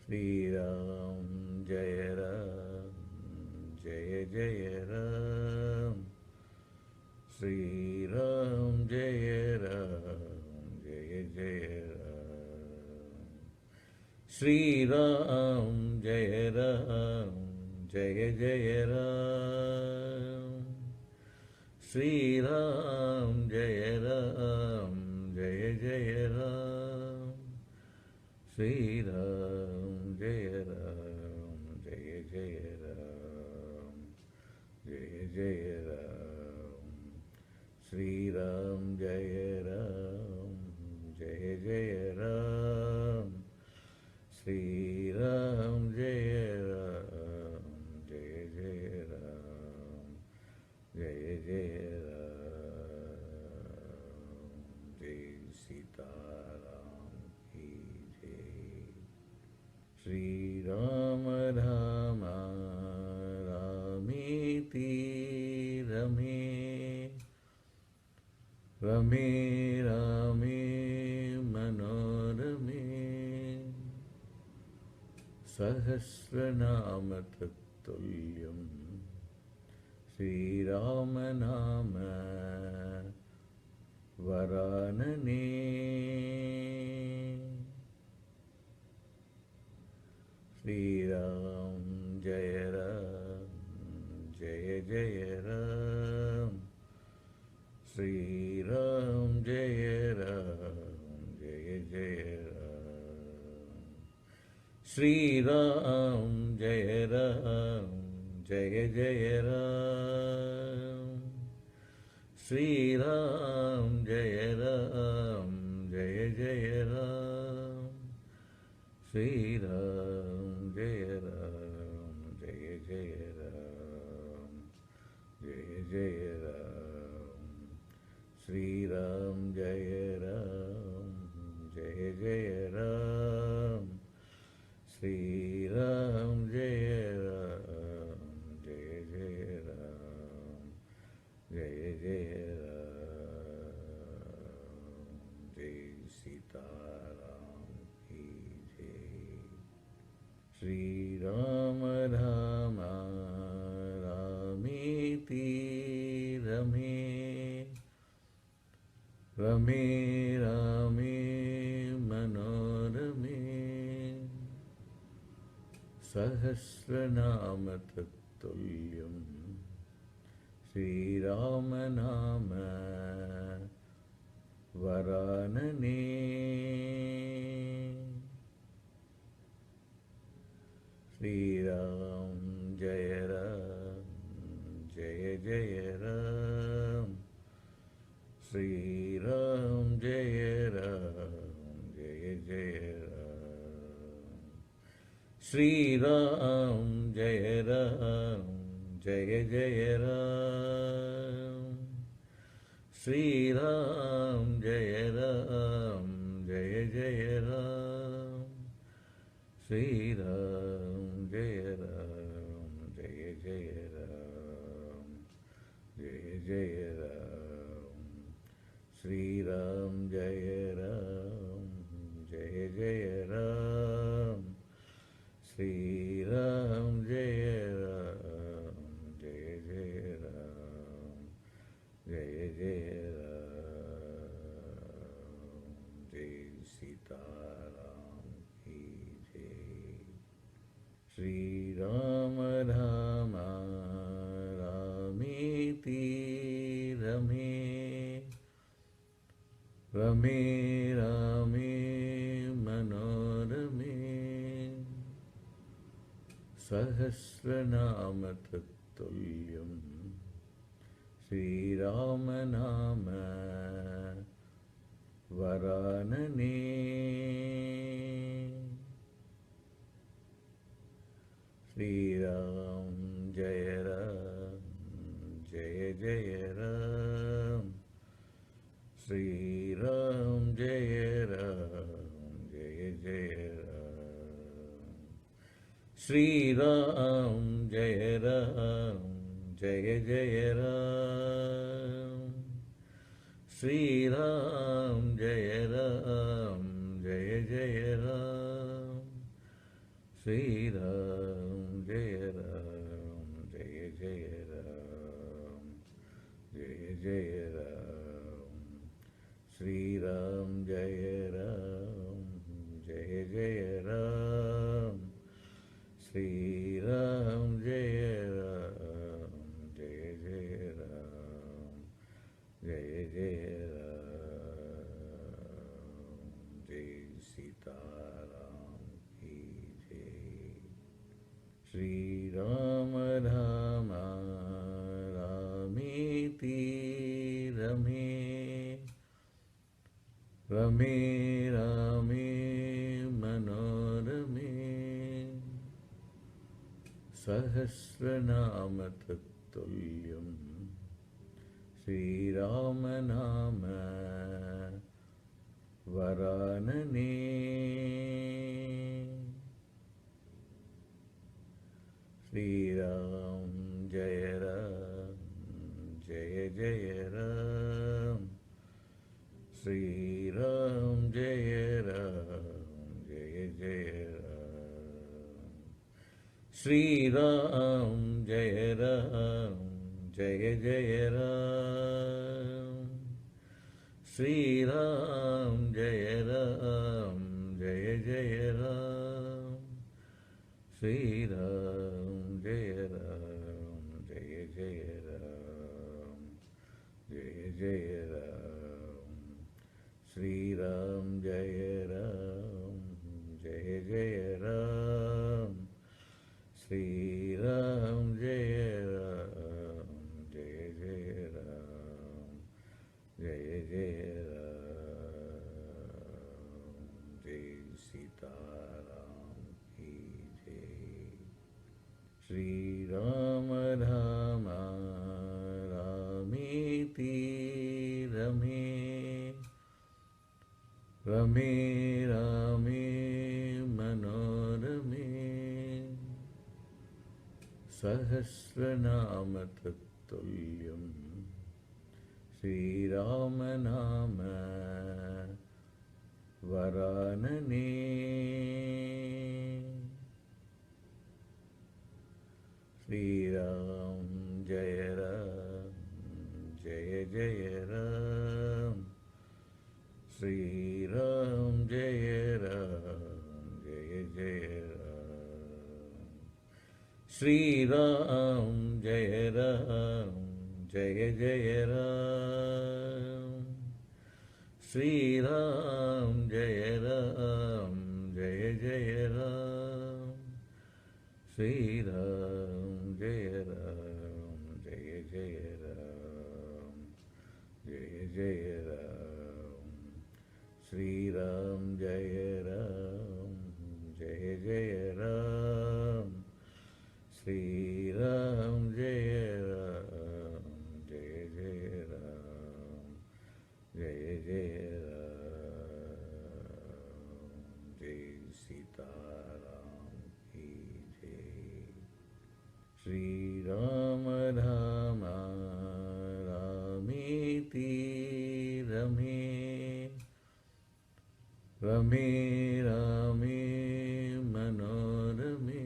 Sri Ram Jaya Ram Jaya Jaya Ram Sri Ram Jaya Ram Jaya Jaya Ram Sri Ram Jaya Ram Jaya Jaya Ram Sri Ram Jaya Ram Jaya Jaya Ram Sri Ram Jaya Ram Jaya Jaya Ram Jaya Jaya Ram Sri Ram Jaya Ram Jaya Jaya Ram Sri Ram Jaya Ram Jaya Jaya Ram Jaya Jaya Ram Jai Sita Ram Ki Jai Shri Ram Rama Ramiti Rame Rame Rame Manorame Sahasranama Tattuliyam Sri Rama Nama Varanane Sri Ram Jaya Ram Jaya Jaya Ram Sri Ram Jaya Ram Jaya Jaya Ram Sri Ram Jaya Ram Jaya Jaya Ram Sri Ram Jaya Ram Jaya Jaya Ram Sri Ram Jaya Ram Jaya Jaya Ram Jaya Jaya Ram Sri Ram Jaya Ram Jaya Jaya Ram Sri Ram Jaya Ram Jaya Jaya Ram Jaya Jaya Ram Jai Sita Ram Shriram Ram रामेति रमे रमे रामे मनोरमे सहस्रनाम तत्तुल्यम् श्रीराम नाम वरानने श्रीराम जय राम जय जय राम श्रीराम जय राम जय जय राम श्रीराम जय राम जय जय राम श्रीराम जय राम जय जय राम श्रीराम जय राम जय जय राम जय जय राम श्रीराम जय राम जय जय राम श्रीराम जय राम जय जय राम जय जय राम जय सीताराम की जय श्रीराम राम रामेति रमे रमे रामे मनोरमे सहस्रनाम तत्तुल्यम् श्रीराम नाम वरानने श्रीराम जय राम जय जय राम श्रीराम जय राम जय जय राम श्रीराम जय राम जय जय राम श्रीराम जय राम जय जय राम श्रीराम जय राम जय जय राम जय जय राम श्रीराम जय राम जय जय राम श्रीराम जय राम जय जय राम जय जय राम जय सीताराम की जय श्रीराम राम रामेति रमे रमे रामे मनोरमे सहस्रनाम तत्तुल्यम् श्रीराम नाम वरानने श्रीराम जय राम जय जय राम श्रीराम जय राम जय जय राम श्रीराम जय राम जय जय राम श्रीराम जय राम जय जय राम श्रीराम जय राम जय जय राम जय जय राम श्रीराम जय राम जय जय राम श्रीराम जय राम जय जय राम जय जय राम जय सीताराम की जय श्रीराम राम रामेति रमे रमे रामे मनोरमे सहस्रनाम तत्तुल्यम् श्रीराम नाम वरानने Shri Ram Jai Ram Jai Jai Ram Shri Ram Jai Ram Jai Jai Ram Shri Ram Jai Ram Jai Jai Ram Shri Ram Jai Ram Jai Jai Ram Shri Ram Jai Ram Jai Jai Ram Jai Jai Ram Shri Ram Jai Ram Jai Jai Ram Shri Ram Jai Ram Jai Jai Ram Jai Jai Ram Jai Sita Ram Ki Jai Shri Ram Rama Ramiti Rame Rame Rame Manorame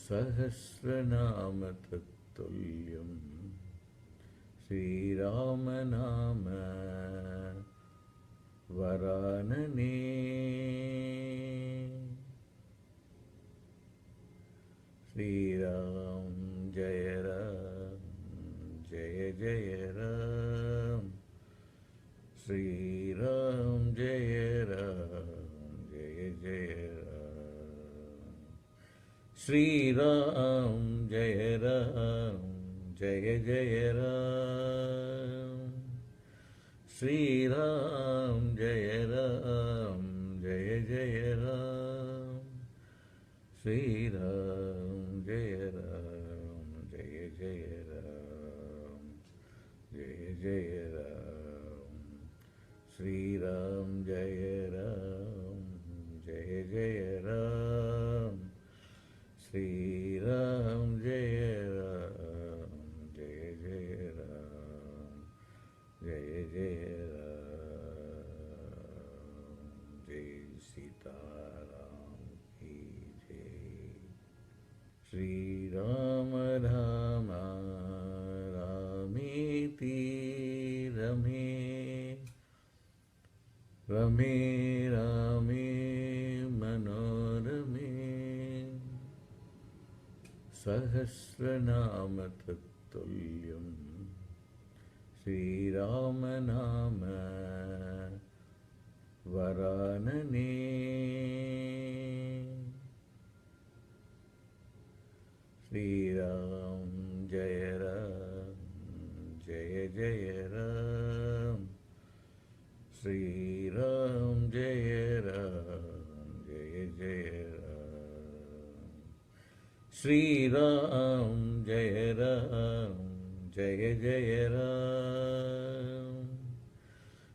Sahasranama Tattuliyam Shri Rama Nama Varanane Shri Ram Jai Ram Jai Jai Ram Shri Ram Jai Ram Jai Jai Ram Shri Ram Jai Ram Jai Jai Ram Shri Ram Jai Ram Jai Jai Ram Shri Ram Jai Ram Jai Jai Ram Jai Jai Ram Shri Ram Jai Ram Jai Jai Ram Shri Ram Jai Ram Jai Jai Ram Jai Jai Ram Jai Sita Ram Ki Jai Shri Ram Rama Ramiti Rame Rame Rame Manorame Sahasranama Tattuliyam Shri Rama Nama Varanane Shri Ram Jai Ram Jai Jai Ram Shri Ram Jai Ram Jai Jai Ram Shri Ram Jai Ram Jai Jai Ram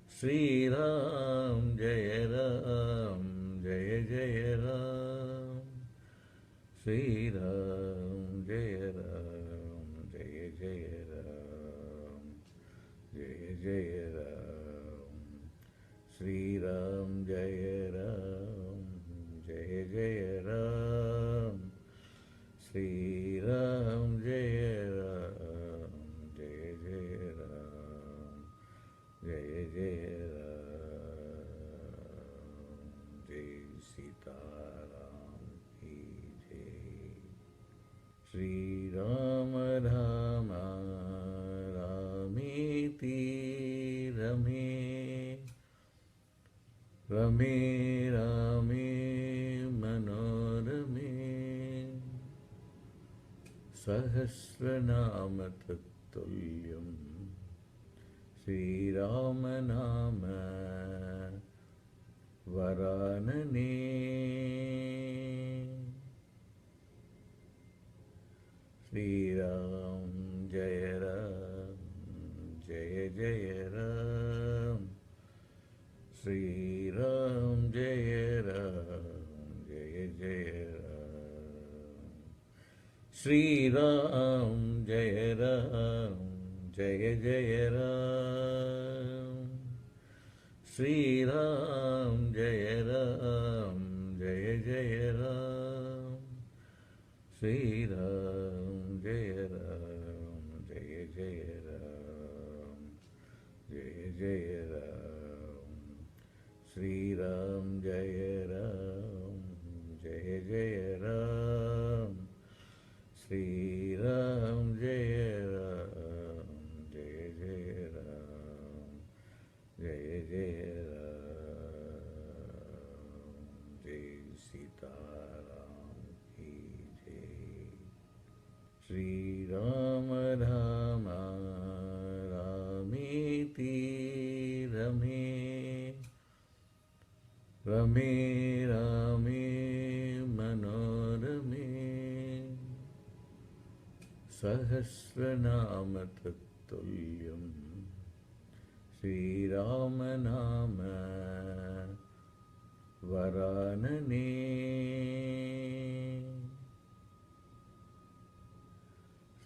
Shri Ram Jai Ram Jai Jai Ram Shri Ram Jai Ram Jai Jai Ram Jai Jai Ram Shri Ram Jai Ram Jai Jai Ram Shri Ram Jai Ram Jai Jai Ram Jai Jai Ram Jai Sita Ram Ki Jai Shri Ram Rama Ramiti Rame Rame Rame Manorame Sahasranama Tattuliyam Shri Rama Nama Varanane Shri Ram Jai Ram Jai Jai Ram Shri Ram Jai Ram Jai Jai Ram Shri Ram Jai Ram Jai Jai Ram Shri Ram Jai Ram Jai Jai Ram Sri Ram Jaya Ram Jaya Jaya Ram Jaya Jaya Ram Sri Ram Jaya Ram Jaya Jaya Ram Sri Ram Jaya Ram Jaya Jaya Ram Jaya Jaya Ram Jai Sita Ram Ki Jai Shri Ram Rama Ramiti Rame Rame Rame Manorame Sahasranama Tattuliyam Shri Rama Nama Varanane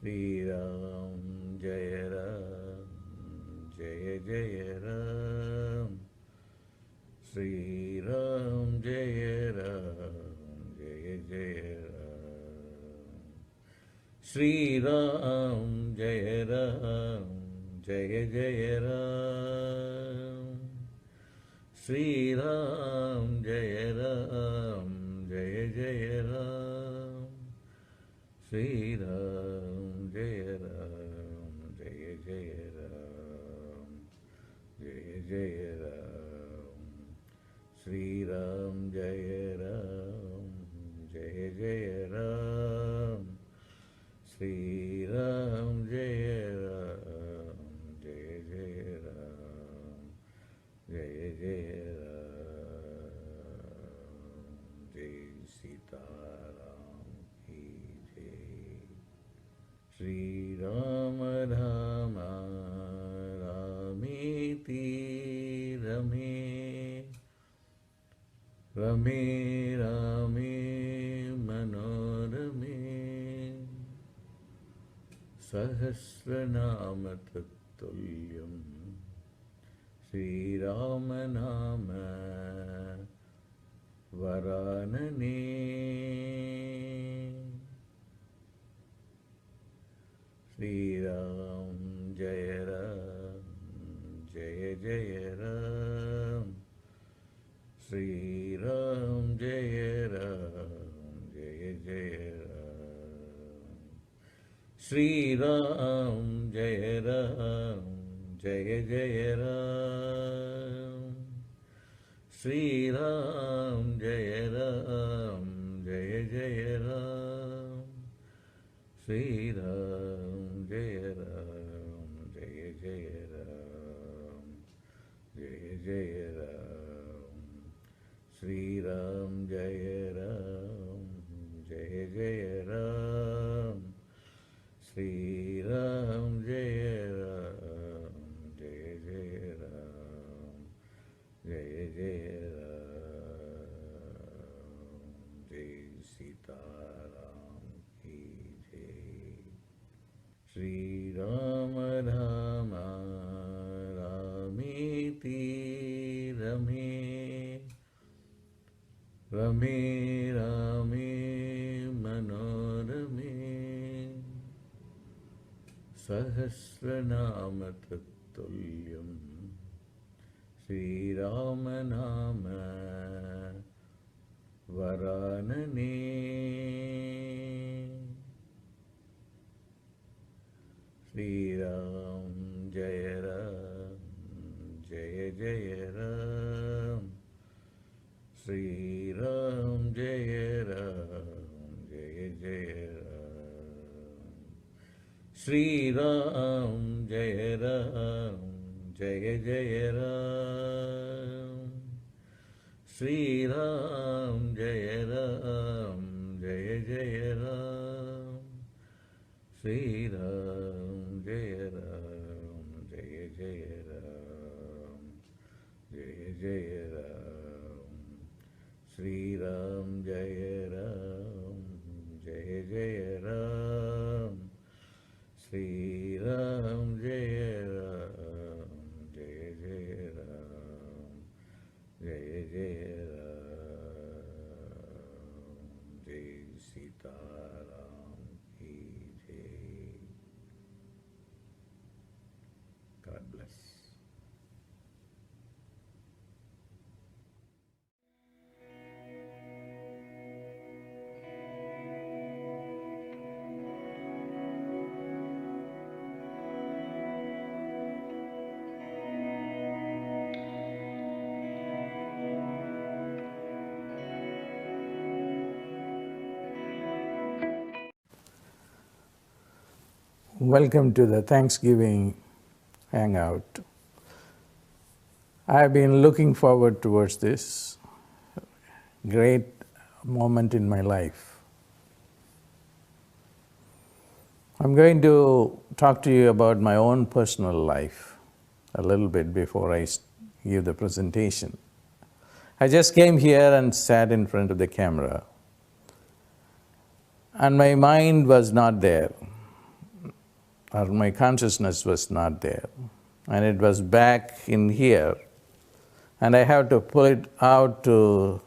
Shri Ram Jaya Ram Jaya Jaya Ram Shri Ram Jaya Ram Jaya Jaya Ram Shri Ram Jaya Ram Jaya Jaya Ram Shri Ram Jaya Ram Jaya Jaya Ram Shri Ram Jaya Ram Jaya Jaya Ram Jaya Jaya Ram Shri Ram Jaya Ram Jaya Jaya Ram Shri Ram Jaya Ram Jaya Jaya Ram Jaya Jaya Ram Jai Sita Ram Ki Jai Shri Ram Rama Ramiti Rame Rame Rame Manorame Sahasranama Tattuliyam Shri Rama Nama Varanane Shri Ram Jaya Ram Jaya Jaya Ram Shri Ram Jaya Ram Jaya Jaya Ram Shri Ram Jaya Ram Jaya Jaya Ram Shri Ram Jaya Ram Jaya Jaya Ram Shri Ram Jaya Ram Jaya Jaya Ram Jaya Jaya Ram Shri Ram Jaya Ram Jaya Jaya Ram Shri Ram Jaya Ram Jaya Jaya Ram Jaya Jaya Ram Jai Sita Ram Ki Jai Shri Ram Rama Ramiti Rame Rame Rame Manorame Sahasranama Tattuliyam Shri Rama Nama Varanane Shri Ram Jaya Ram Jaya Jaya Ram Shri Ram Jaya Ram Jaya Jaya Ram Shri Ram Jaya Ram Jaya Jaya Ram Shri Ram Jaya Ram Jaya Jaya Ram Shri Ram Jaya Ram Jaya Jaya Ram Jaya Jaya Ram Shri Ram Jaya Ram Jaya Jaya Ram Shri Ram Jaya Ram Jaya Jaya Ram Jaya Jaya Ram Jai Sita Sitaram ki jai. God bless. Welcome to the Thanksgiving Hangout. I've been looking forward towards this great moment in my life. I'm going to talk to you about my own personal life a little bit before I give the presentation. I just came here and sat in front of the camera, and my mind was not there, or my consciousness was not there, and it was back in here, and I have to pull it out to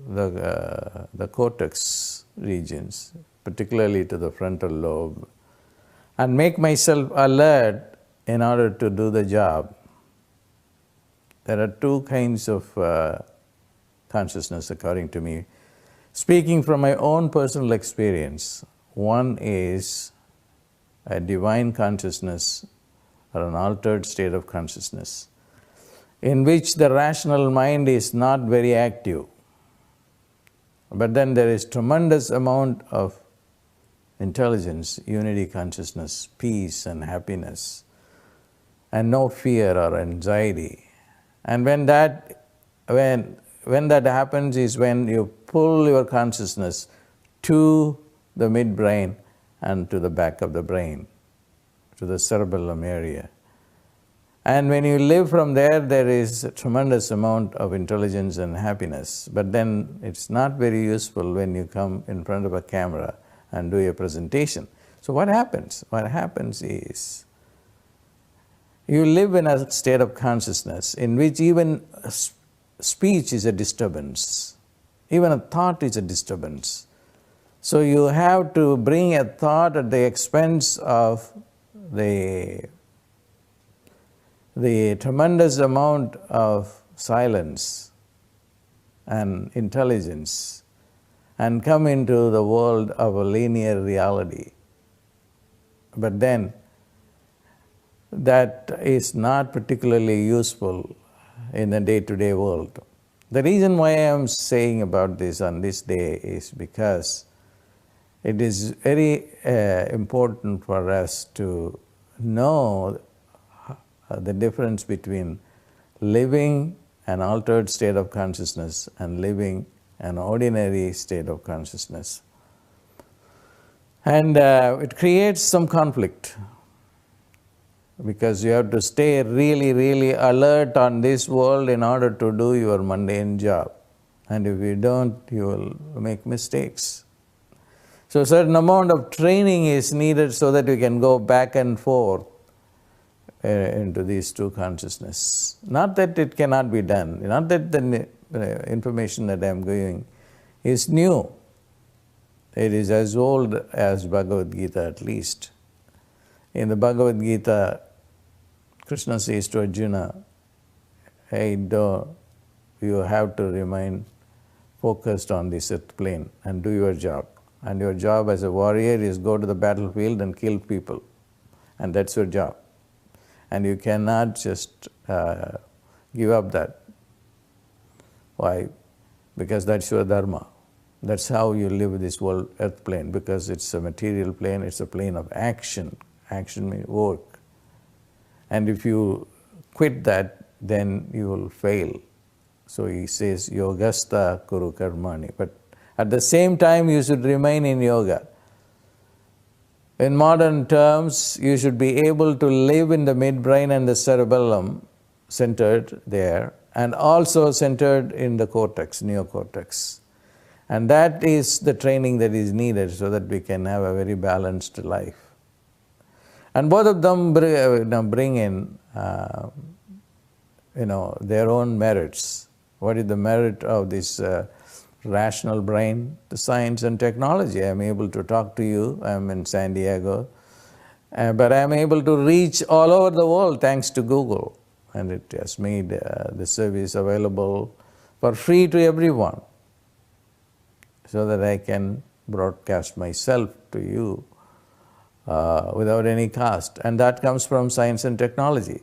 the cortex regions, particularly to the frontal lobe, and make myself alert in order to do the job. There are two kinds of consciousness, according to me. Speaking from my own personal experience, one is a divine consciousness or an altered state of consciousness in which the rational mind is not very active. But then there is tremendous amount of intelligence, unity consciousness, peace and happiness, and no fear or anxiety. And when that happens is when you pull your consciousness to the midbrain and to the back of the brain, to the cerebellum area. And when you live from there, there is a tremendous amount of intelligence and happiness. But then it's not very useful when you come in front of a camera and do a presentation. So what happens? What happens is you live in a state of consciousness in which even speech is a disturbance. Even a thought is a disturbance. So you have to bring a thought at the expense of the tremendous amount of silence and intelligence and come into the world of a linear reality. But then that is not particularly useful in the day-to-day world. The reason why I am saying about this on this day is because it is very important for us to know the difference between living an altered state of consciousness and living an ordinary state of consciousness. And it creates some conflict because you have to stay really, really alert on this world in order to do your mundane job. And if you don't, you will make mistakes. So a certain amount of training is needed so that you can go back and forth into these two consciousness. Not that it cannot be done, not that the information that I am giving is new. It is as old as Bhagavad Gita at least. In the Bhagavad Gita, Krishna says to Arjuna, hey, you have to remain focused on this earth plane and do your job. And your job as a warrior is go to the battlefield and kill people. And that's your job. And you cannot just give up that. Why? Because that's your dharma. That's how you live this world earth plane, because it's a material plane, it's a plane of action. Action means work. And if you quit that, then you will fail. So he says, yogastha kuru karmani. But at the same time, you should remain in yoga. In modern terms, you should be able to live in the midbrain and the cerebellum, centered there, and also centered in the cortex, neocortex. And that is the training that is needed so that we can have a very balanced life. And both of them bring in, their own merits. What is the merit of this rational brain to science and technology. I'm able to talk to you. I'm in San Diego. But I'm able to reach all over the world thanks to Google. And it has made the service available for free to everyone, so that I can broadcast myself to you without any cost. And that comes from science and technology.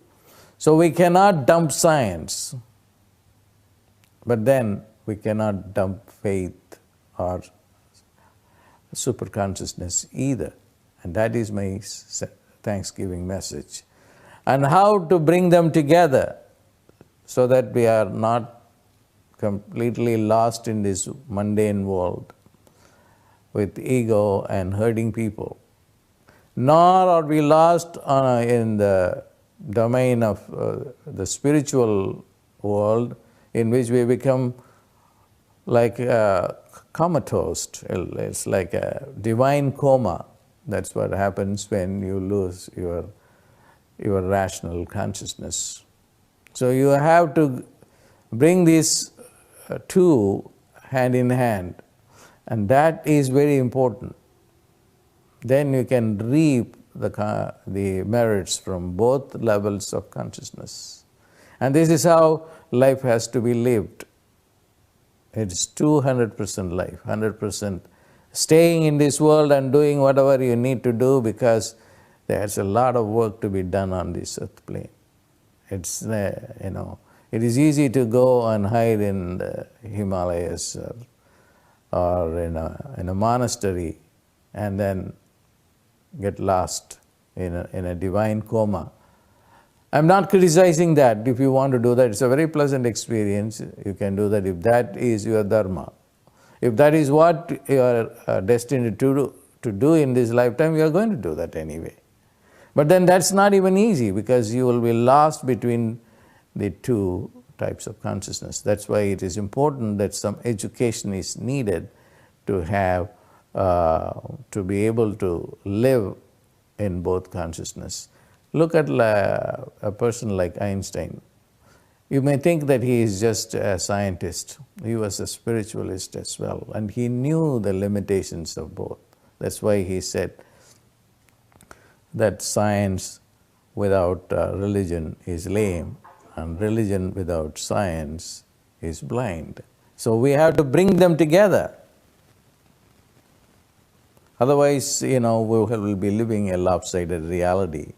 So we cannot dump science, but then we cannot dump faith or superconsciousness either. And that is my Thanksgiving message. And how to bring them together so that we are not completely lost in this mundane world with ego and hurting people. Nor are we lost in the domain of the spiritual world, in which we become like comatose. It's like a divine coma. That's what happens when you lose your rational consciousness. So you have to bring these two hand in hand, and that is very important. Then you can reap the merits from both levels of consciousness. And this is how life has to be lived. It's 200% life, 100% staying in this world and doing whatever you need to do, because there's a lot of work to be done on this earth plane. It's, it is easy to go and hide in the Himalayas or in a monastery and then get lost in a divine coma. I'm not criticizing that. If you want to do that, it's a very pleasant experience. You can do that if that is your dharma. If that is what you are destined to do in this lifetime, you are going to do that anyway. But then that's not even easy, because you will be lost between the two types of consciousness. That's why it is important that some education is needed to have, to be able to live in both consciousness. Look at a person like Einstein. You may think that he is just a scientist. He was a spiritualist as well, and he knew the limitations of both. That's why he said that science without religion is lame, and religion without science is blind. So we have to bring them together. Otherwise, we will be living a lopsided reality.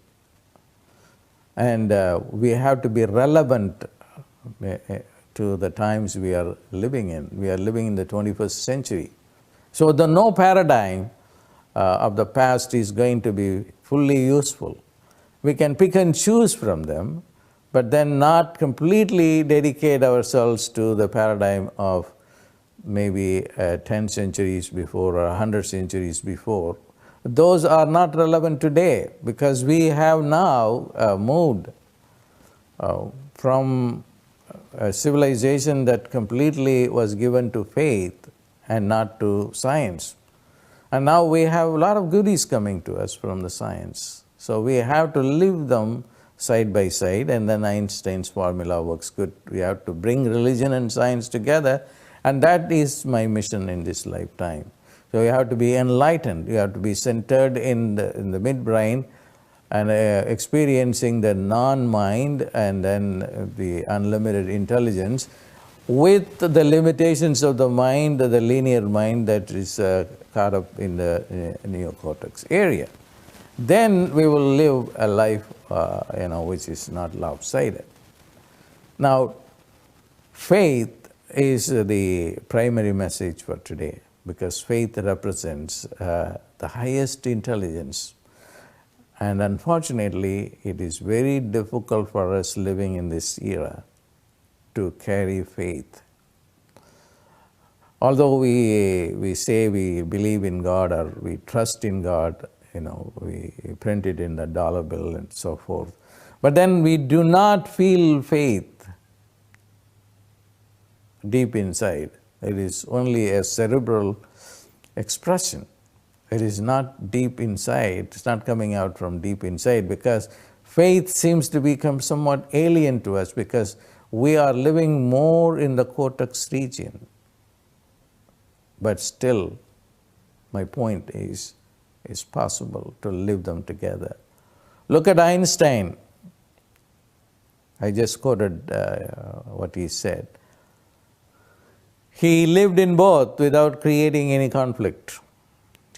And we have to be relevant to the times we are living in. We are living in the 21st century. So the no paradigm of the past is going to be fully useful. We can pick and choose from them, but then not completely dedicate ourselves to the paradigm of maybe 10 centuries before or 100 centuries before. Those are not relevant today, because we have now moved from a civilization that completely was given to faith and not to science. And now we have a lot of goodies coming to us from the science. So we have to live them side by side, and then Einstein's formula works good. We have to bring religion and science together, and that is my mission in this lifetime. So you have to be enlightened, you have to be centered in the midbrain and experiencing the non-mind and then the unlimited intelligence with the limitations of the mind, the linear mind that is caught up in the neocortex area. Then we will live a life which is not lopsided. Now, faith is the primary message for today, because faith represents the highest intelligence. And unfortunately, it is very difficult for us living in this era to carry faith. Although we say we believe in God or we trust in God, we print it in the dollar bill and so forth. But then we do not feel faith deep inside. It is only a cerebral expression. It is not deep inside. It's not coming out from deep inside, because faith seems to become somewhat alien to us, because we are living more in the cortex region. but still, my point is, it's possible to live them together. Look at Einstein. I just quoted what he said. He lived in both without creating any conflict.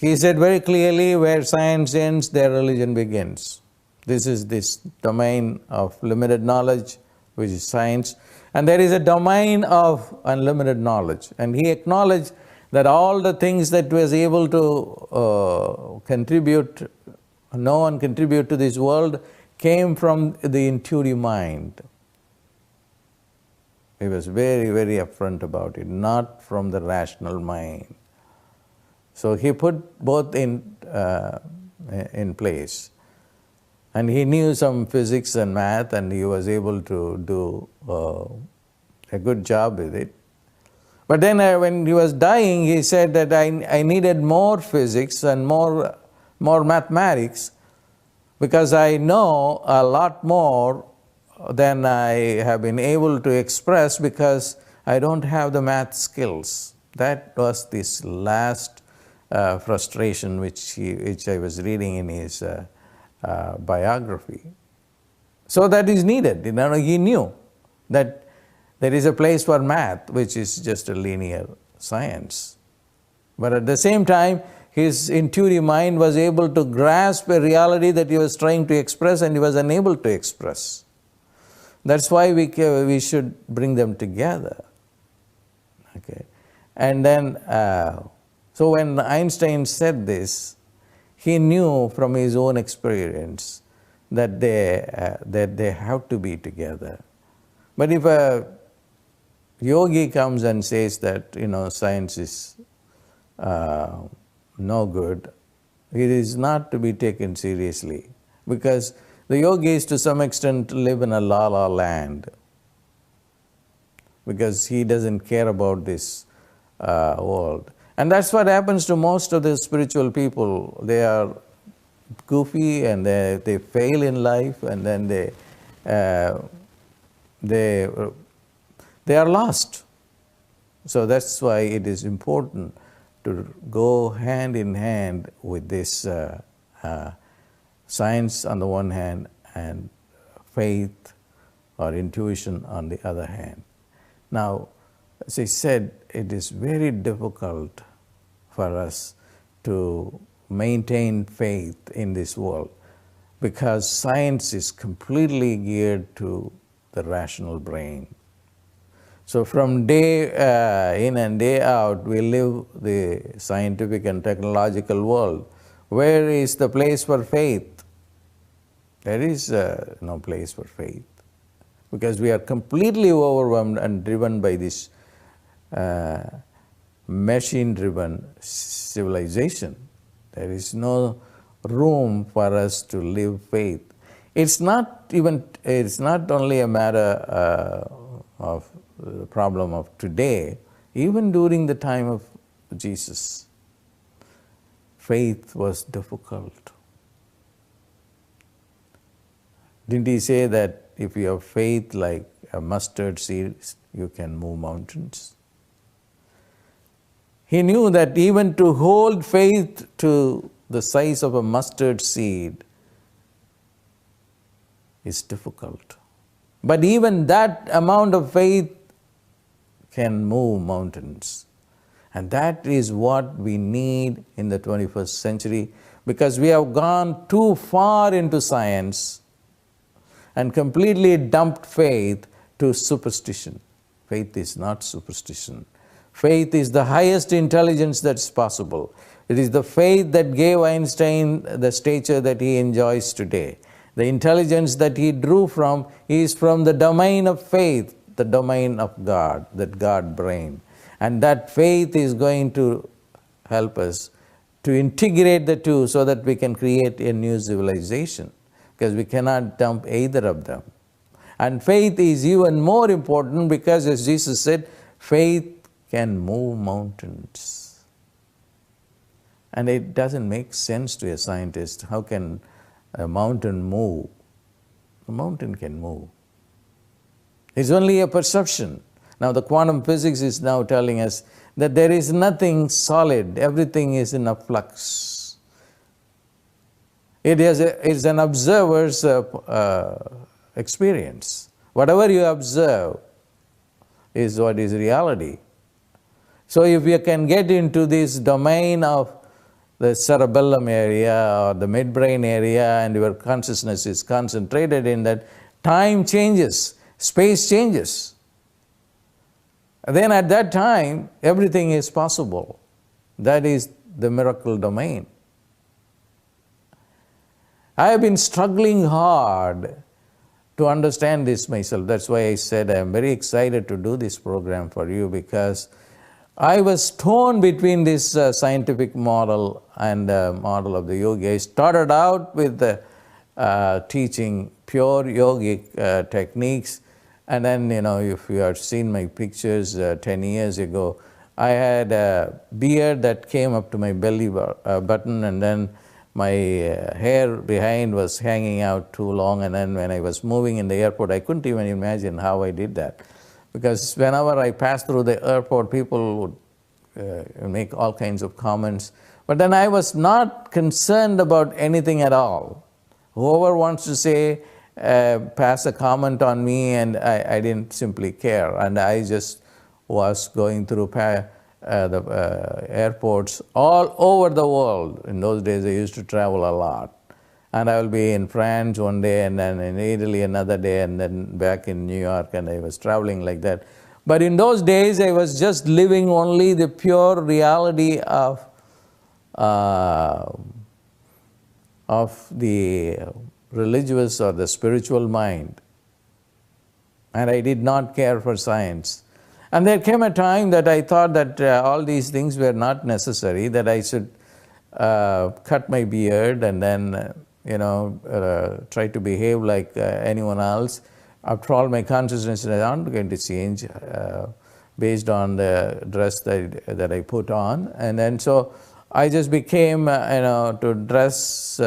He said very clearly, where science ends, there religion begins. This is this domain of limited knowledge, which is science, and there is a domain of unlimited knowledge. And he acknowledged that all the things that was able to contribute, know and contribute to this world came from the intuitive mind. He was very, very upfront about it, not from the rational mind. So he put both in place. And he knew some physics and math, and he was able to do a good job with it. But then when he was dying, he said that I needed more physics and more mathematics, because I know a lot more than I have been able to express because I don't have the math skills. That was this last frustration which I was reading in his biography. So that is needed. He knew that there is a place for math, which is just a linear science. But at the same time, his intuitive mind was able to grasp a reality that he was trying to express and he was unable to express. That's why we should bring them together. Okay, and then so when Einstein said this, he knew from his own experience that they have to be together. But if a yogi comes and says that science is no good, it is not to be taken seriously, because the yogis to some extent live in a la-la land, because he doesn't care about this world. And that's what happens to most of the spiritual people. They are goofy and they fail in life, and then they are lost. So that's why it is important to go hand in hand with this science on the one hand and faith or intuition on the other hand. Now, as I said, it is very difficult for us to maintain faith in this world, because science is completely geared to the rational brain. So from day in and day out, we live the scientific and technological world. Where is the place for faith? There is no place for faith, because we are completely overwhelmed and driven by this machine-driven civilization. There is no room for us to live faith. It's not only a matter of the problem of today. Even during the time of Jesus, faith was difficult. Didn't he say that if you have faith like a mustard seed, you can move mountains? He knew that even to hold faith to the size of a mustard seed is difficult. But even that amount of faith can move mountains. And that is what we need in the 21st century, because we have gone too far into science and completely dumped faith to superstition. Faith is not superstition. Faith is the highest intelligence that's possible. It is the faith that gave Einstein the stature that he enjoys today. The intelligence that he drew from is from the domain of faith, the domain of God, that God brain. And that faith is going to help us to integrate the two so that we can create a new civilization, because we cannot dump either of them. And faith is even more important because, as Jesus said, faith can move mountains. And it doesn't make sense to a scientist. How can a mountain move? A mountain can move. It's only a perception. Now the quantum physics is now telling us that there is nothing solid, everything is in a flux. It's an observer's experience. Whatever you observe is what is reality. So if you can get into this domain of the cerebellum area or the midbrain area and your consciousness is concentrated in that, time changes, space changes. Then at that time, everything is possible. That is the miracle domain. I have been struggling hard to understand this myself. That's why I said I am very excited to do this program for you, because I was torn between this scientific model and model of the yogi. I started out with teaching pure yogic techniques, and then, if you have seen my pictures 10 years ago, I had a beard that came up to my belly button, and then my hair behind was hanging out too long, and then when I was moving in the airport, I couldn't even imagine how I did that. Because whenever I passed through the airport, people would make all kinds of comments. But then I was not concerned about anything at all. Whoever wants to say, pass a comment on me, and I didn't simply care. And I just was going through the airports all over the world. In those days, I used to travel a lot. And I will be in France one day, and then in Italy another day, and then back in New York, and I was traveling like that. But in those days, I was just living only the pure reality of the religious or the spiritual mind. And I did not care for science. And there came a time that I thought that all these things were not necessary, that I should cut my beard and then try to behave like anyone else. After all, my consciousness is not going to change based on the dress that I put on. And then so I just became, to dress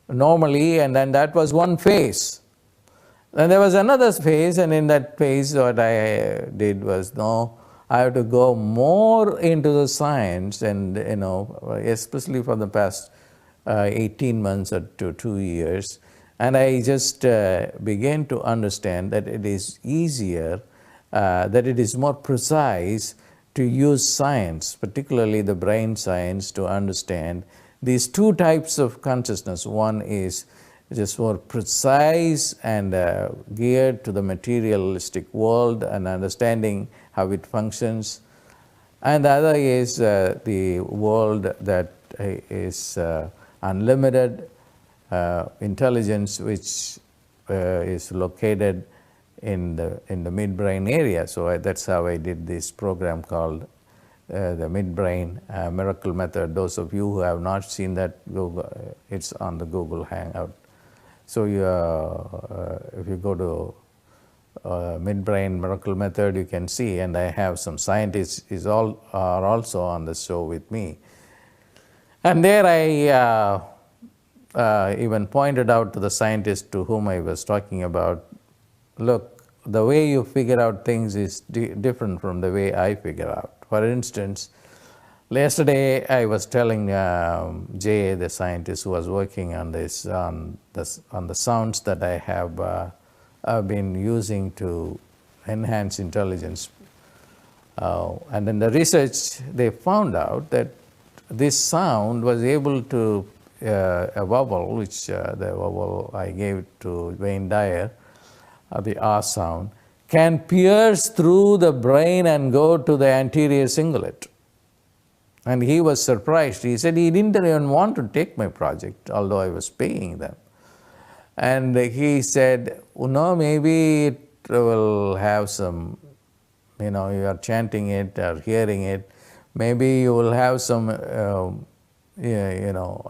normally, and then that was one phase. Then there was another phase, and in that phase what I did was, no, I have to go more into the science, and especially for the past 18 months or to 2 years, and I just began to understand that it is easier, that it is more precise to use science, particularly the brain science, to understand these two types of consciousness. One is just more precise and geared to the materialistic world and understanding how it functions. And the other is the world that is unlimited intelligence, which is located in the midbrain area. So that's how I did this program called the Midbrain Miracle Method. Those of you who have not seen that, it's on the Google Hangout. So if you go to Midbrain Miracle Method, you can see, and I have some scientists are also on the show with me. And there I even pointed out to the scientist to whom I was talking about, look, the way you figure out things is different from the way I figure out. For instance, yesterday I was telling Jay, the scientist who was working on this, on the sounds that I have been using to enhance intelligence. And in the research, they found out that this sound was able to, a vowel, which the vowel I gave to Wayne Dyer, the R sound, can pierce through the brain and go to the anterior cingulate. And he was surprised. He said he didn't even want to take my project, although I was paying them. And he said, no, maybe it will have some, you are chanting it or hearing it, maybe you will have some,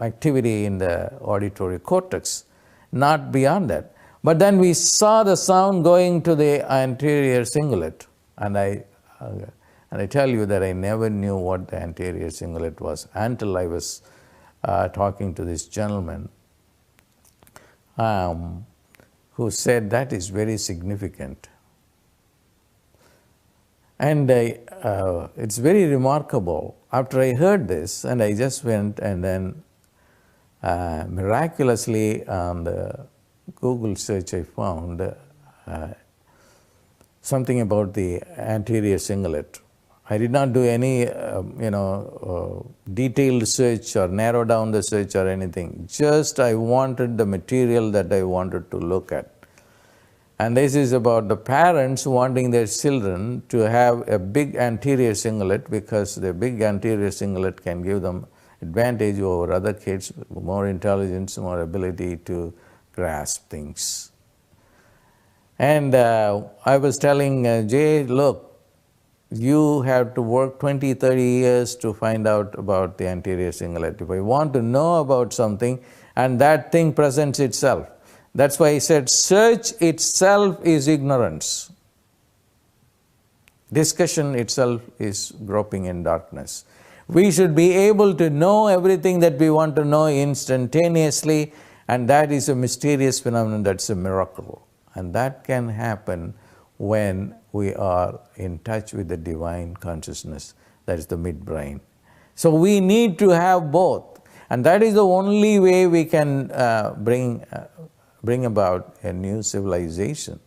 activity in the auditory cortex, not beyond that. But then we saw the sound going to the anterior cingulate, and I tell you that I never knew what the anterior cingulate was until I was talking to this gentleman who said that is very significant. And it's very remarkable. After I heard this, and I just went and then miraculously on the Google search I found something about the anterior cingulate. I did not do any detailed search or narrow down the search or anything. Just I wanted the material that I wanted to look at. And this is about the parents wanting their children to have a big anterior cingulate, because the big anterior cingulate can give them advantage over other kids, more intelligence, more ability to grasp things. And I was telling Jay, look, you have to work 20, 30 years to find out about the anterior cingulate. If I want to know about something and that thing presents itself, that's why he said, search itself is ignorance. Discussion itself is groping in darkness. We should be able to know everything that we want to know instantaneously, and that is a mysterious phenomenon, that's a miracle. And that can happen when we are in touch with the divine consciousness, that is the midbrain. So we need to have both, and that is the only way we can bring about a new civilization.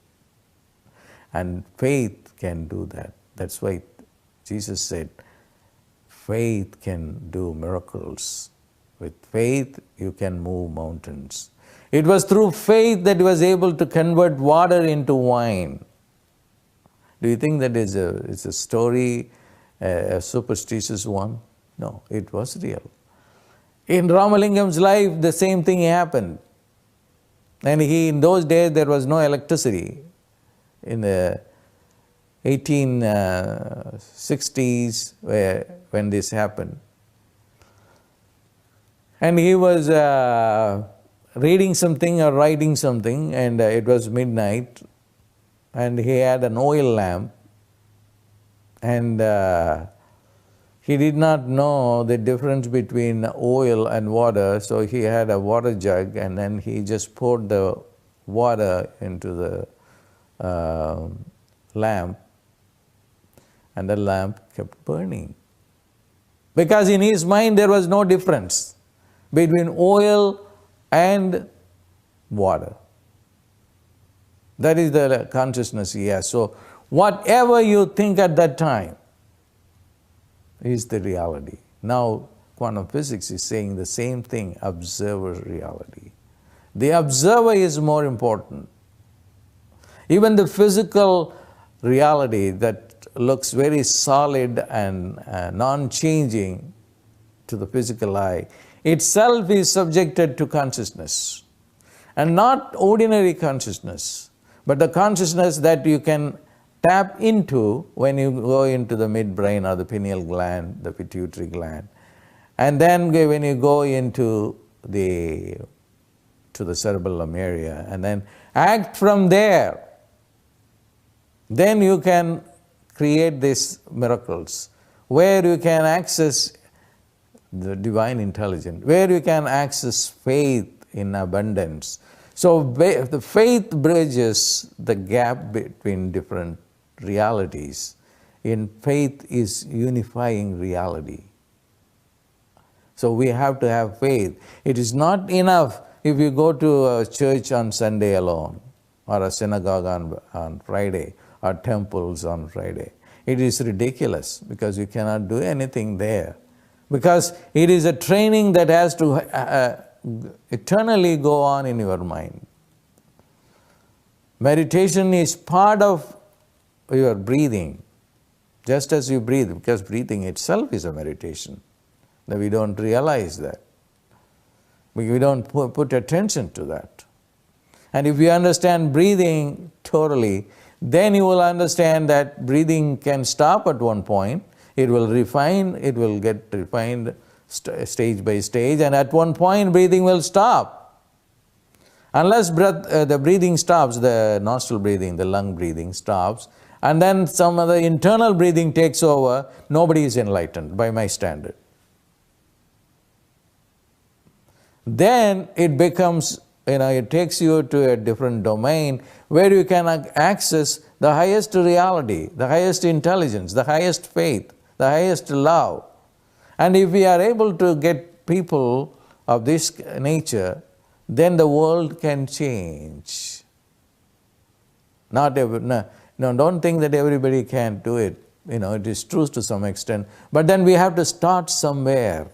And faith can do that. That's why Jesus said, faith can do miracles. With faith, you can move mountains. It was through faith that he was able to convert water into wine. Do you think that is a story, a superstitious one? No, it was real. In Ramalingam's life, the same thing happened. And in those days, there was no electricity. In the 1860s, when this happened. And he was reading something or writing something, and it was midnight, and he had an oil lamp, and he did not know the difference between oil and water, so he had a water jug, and then he just poured the water into the lamp, and the lamp kept burning. Because in his mind there was no difference between oil and water. That is the consciousness he has. So whatever you think at that time is the reality. Now quantum physics is saying the same thing, observer reality. The observer is more important. Even the physical reality that looks very solid and non-changing to the physical eye, itself is subjected to consciousness. And not ordinary consciousness, but the consciousness that you can tap into when you go into the midbrain or the pineal gland, the pituitary gland. And then when you go into the cerebellum area and then act from there, then you can create these miracles where you can access the divine intelligence, where you can access faith in abundance. So the faith bridges the gap between different realities. In faith is unifying reality. So we have to have faith. It is not enough if you go to a church on Sunday alone, or a synagogue on Friday, or temples on Friday. It is ridiculous because you cannot do anything there. Because it is a training that has to eternally go on in your mind. Meditation is part of your breathing, just as you breathe, because breathing itself is a meditation. That we don't realize that. We don't put attention to that. And if you understand breathing totally, then you will understand that breathing can stop at one point. It will get refined stage by stage, and at one point breathing will stop. Unless the breathing stops, the nostril breathing, the lung breathing stops, and then some other internal breathing takes over, nobody is enlightened by my standard. Then it becomes, it takes you to a different domain where you can access the highest reality, the highest intelligence, the highest faith, the highest love. And if we are able to get people of this nature, then the world can change. Don't think that everybody can do it. It is true to some extent. But then we have to start somewhere.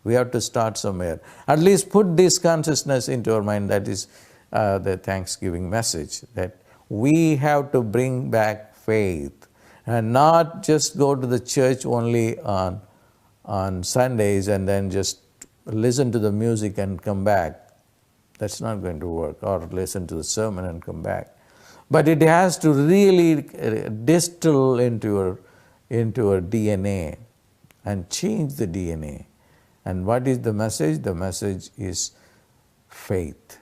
We have to start somewhere. At least put this consciousness into our mind. That is the Thanksgiving message, that we have to bring back faith and not just go to the church only on Sundays and then just listen to the music and come back. That's not going to work. Or listen to the sermon and come back. But it has to really distill into our DNA and change the DNA. And what is the message? The message is faith.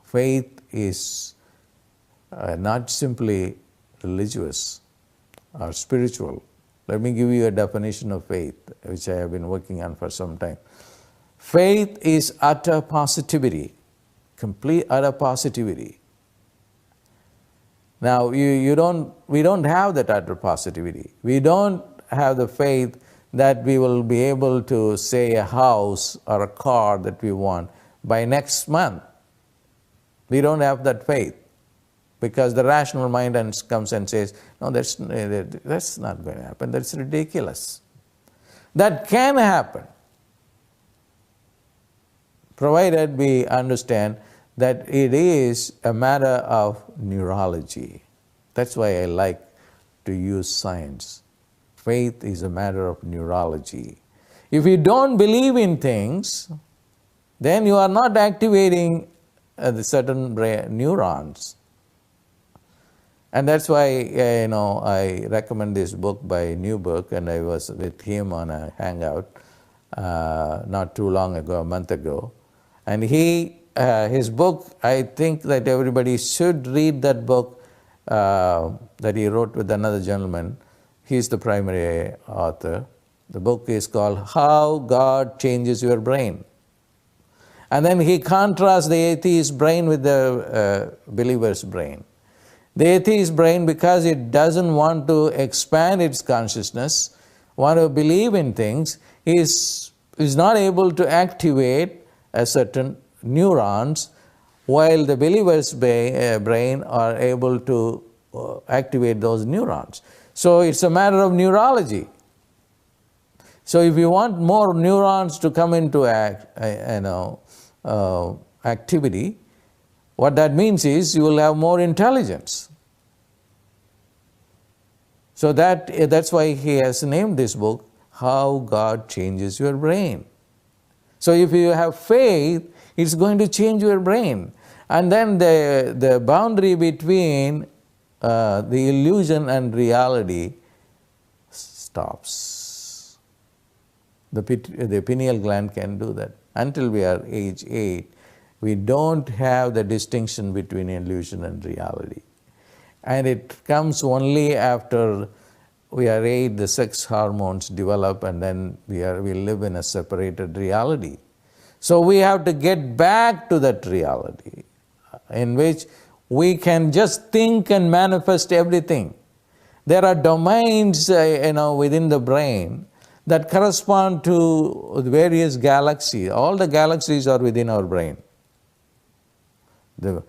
Faith is not simply religious or spiritual. Let me give you a definition of faith, which I have been working on for some time. Faith is utter positivity, complete utter positivity. Now, we don't have that utter positivity. We don't have the faith that we will be able to say a house or a car that we want by next month. We don't have that faith, because the rational mind comes and says, no, that's not going to happen. That's ridiculous. That can happen, provided we understand that it is a matter of neurology. That's why I like to use science. Faith is a matter of neurology. If you don't believe in things, then you are not activating the certain neurons. And that's why I recommend this book by Newberg, and I was with him on a hangout not too long ago, a month ago. And his book, I think that everybody should read that book that he wrote with another gentleman. He's the primary author. The book is called How God Changes Your Brain. And then he contrasts the atheist brain with the believer's brain. The atheist brain, because it doesn't want to expand its consciousness, want to believe in things, is not able to activate a certain neurons, while the believer's brain are able to activate those neurons. So it's a matter of neurology. So if you want more neurons to come into activity, what that means is you will have more intelligence. So that's why he has named this book, How God Changes Your Brain. So if you have faith, it's going to change your brain. And then the boundary between the illusion and reality stops. The pineal gland can do that. Until we are age 8, we don't have the distinction between illusion and reality. And it comes only after we are 8, the sex hormones develop, and then we live in a separated reality. So we have to get back to that reality in which we can just think and manifest everything. There are domains within the brain that correspond to various galaxies. All the galaxies are within our brain. The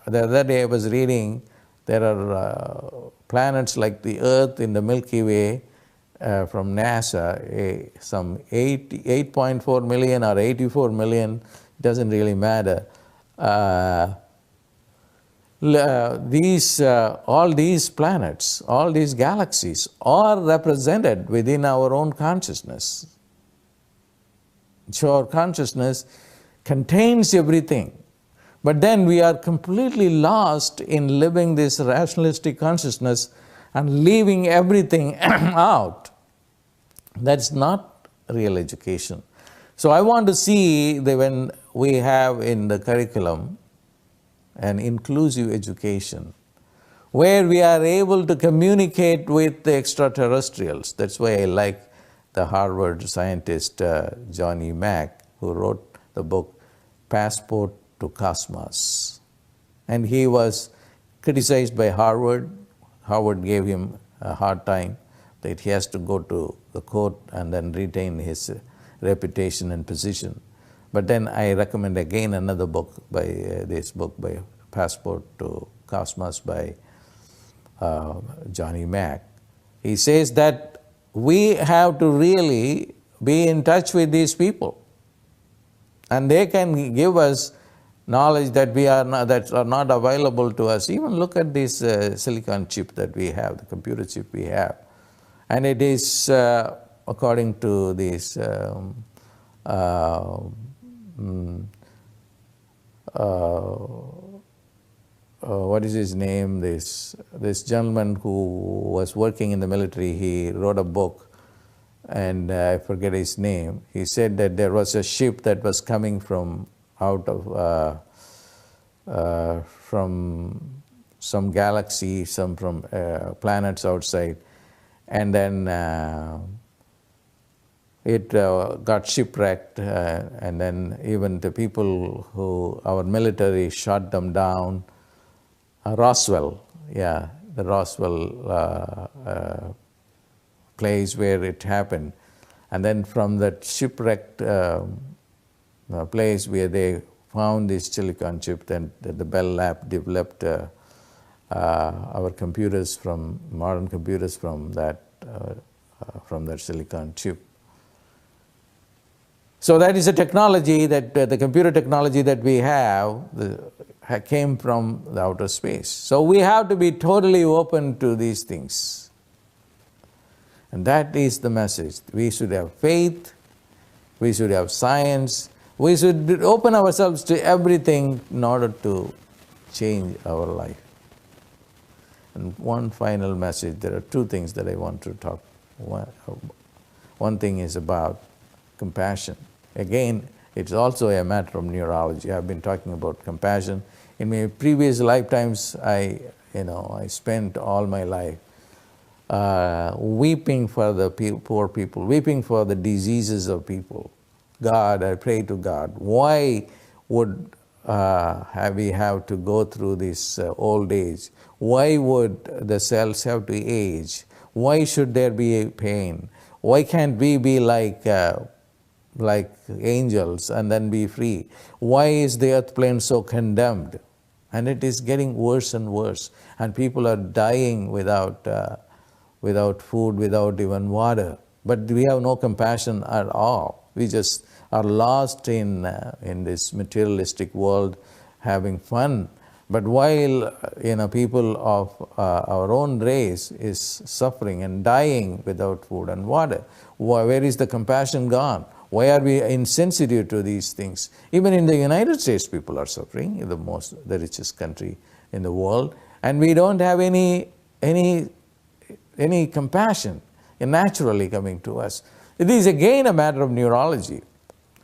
other day I was reading, there are planets like the Earth in the Milky Way from NASA, some 8.4 million or 84 million, doesn't really matter. All these planets, all these galaxies are represented within our own consciousness. So our consciousness contains everything. But then we are completely lost in living this rationalistic consciousness and leaving everything out. That's not real education. So I want to see that when we have in the curriculum an inclusive education, where we are able to communicate with the extraterrestrials. That's why I like the Harvard scientist John E. Mack, who wrote the book Passport to Cosmos. And he was criticized by Harvard. Harvard gave him a hard time that he has to go to the court and then retain his reputation and position. But then I recommend again another book by this book by Passport to Cosmos by Johnny Mack. He says that we have to really be in touch with these people, and they can give us knowledge that that are not available to us. Even look at this silicon chip that we have, the computer chip we have, and it is according to this. What is his name? This gentleman who was working in the military, he wrote a book, and I forget his name. He said that there was a ship that was coming from out of from some galaxy, some from planets outside, and then it got shipwrecked, and then even the people who, our military shot them down. Roswell, yeah, the Roswell place where it happened. And then from that shipwrecked place where they found this silicon chip, then the Bell Lab developed our computers from, modern computers from that silicon chip. So that is a technology that, the computer technology that we have, came from the outer space. So we have to be totally open to these things. And that is the message. We should have faith, we should have science, we should open ourselves to everything in order to change our life. And one final message, there are two things that I want to talk. One thing is about compassion. Again, it's also a matter of neurology. I've been talking about compassion. In my previous lifetimes, I spent all my life weeping for the poor people, weeping for the diseases of people. God, I pray to God, why would we have to go through this old age? Why would the cells have to age? Why should there be pain? Why can't we be like angels and then be free? Why is the earth plane so condemned? And it is getting worse and worse. And people are dying without food, without even water. But we have no compassion at all. We just are lost in this materialistic world, having fun. But while people of our own race is suffering and dying without food and water, where is the compassion gone? Why are we insensitive to these things? Even in the United States, people are suffering, the richest country in the world, and we don't have any compassion naturally coming to us. It is again a matter of neurology.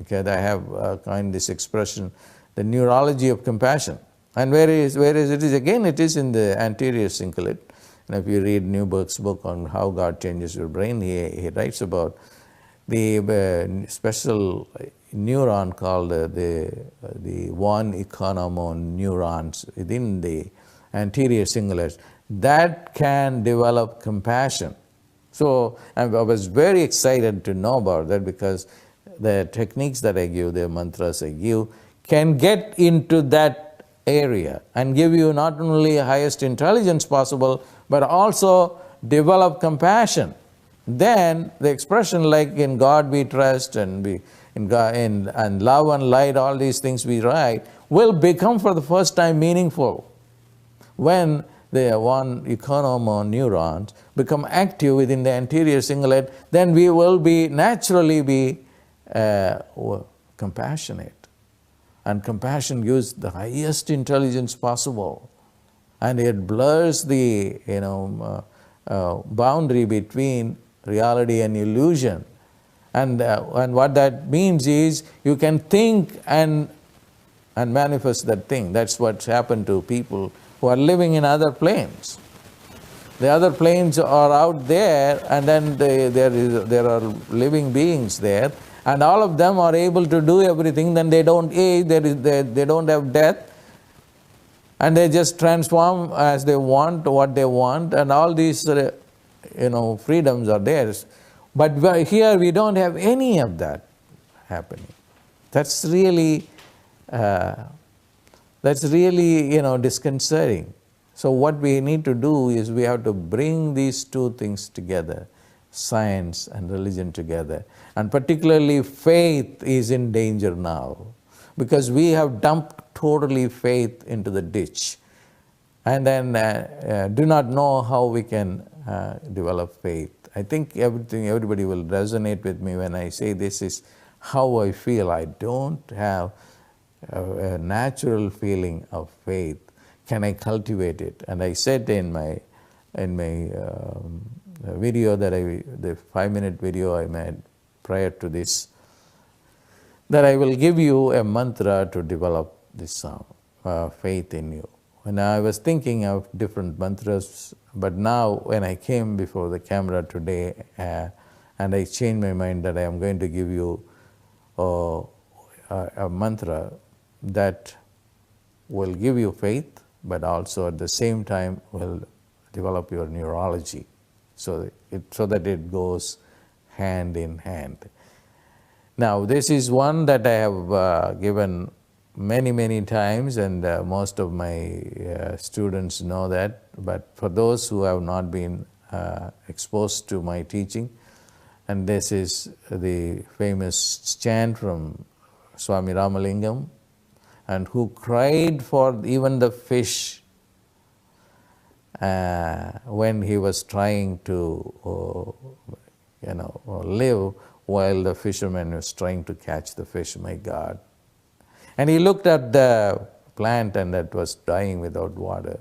Okay, I have coined this expression, the neurology of compassion. And where is it is? Again, it is in the anterior cingulate. And if you read Newberg's book on how God changes your brain, he writes about the special neuron called the von Economou neurons within the anterior cingulate that can develop compassion. So I was very excited to know about that, because the techniques that I give, the mantras I give, can get into that area and give you not only highest intelligence possible, but also develop compassion. Then the expression like in God we trust and and love and light, all these things we write, will become for the first time meaningful. When the von Economou neurons become active within the anterior cingulate, then we will naturally be compassionate. And compassion gives the highest intelligence possible. And it blurs the boundary between reality and illusion. And what that means is you can think and manifest that thing. That's what's happened to people who are living in other planes. The other planes are out there, and then there are living beings there, and all of them are able to do everything. Then they don't age, they don't have death. And they just transform as they want, what they want, and all these freedoms are theirs. But here we don't have any of that happening. That's really disconcerting. So what we need to do is we have to bring these two things together, science and religion together. And particularly faith is in danger now, because we have dumped totally faith into the ditch, and then do not know how we can develop faith. I think everybody will resonate with me when I say this is how I feel. I don't have a natural feeling of faith. Can I cultivate it? And I said in my video the 5-minute video I made prior to this, that I will give you a mantra to develop this faith in you. And I was thinking of different mantras, but now when I came before the camera today and I changed my mind that I am going to give you a mantra that will give you faith, but also at the same time will develop your neurology, so that it goes hand in hand. Now, this is one that I have given many times, and most of my students know that. But for those who have not been exposed to my teaching, and this is the famous chant from Swami Ramalingam, and who cried for even the fish when he was trying to live, while the fisherman was trying to catch the fish, my God. And he looked at the plant and that was dying without water.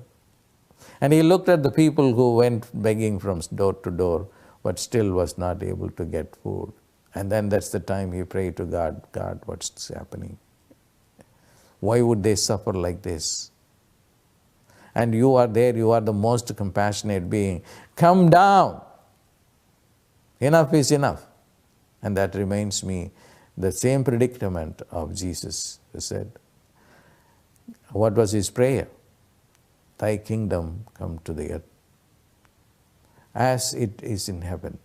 And he looked at the people who went begging from door to door, but still was not able to get food. And then that's the time he prayed to God, God, what's happening? Why would they suffer like this? And you are there, you are the most compassionate being. Come down. Enough is enough. And that reminds me the same predicament of Jesus, who said, what was his prayer? Thy kingdom come to the earth, as it is in heaven.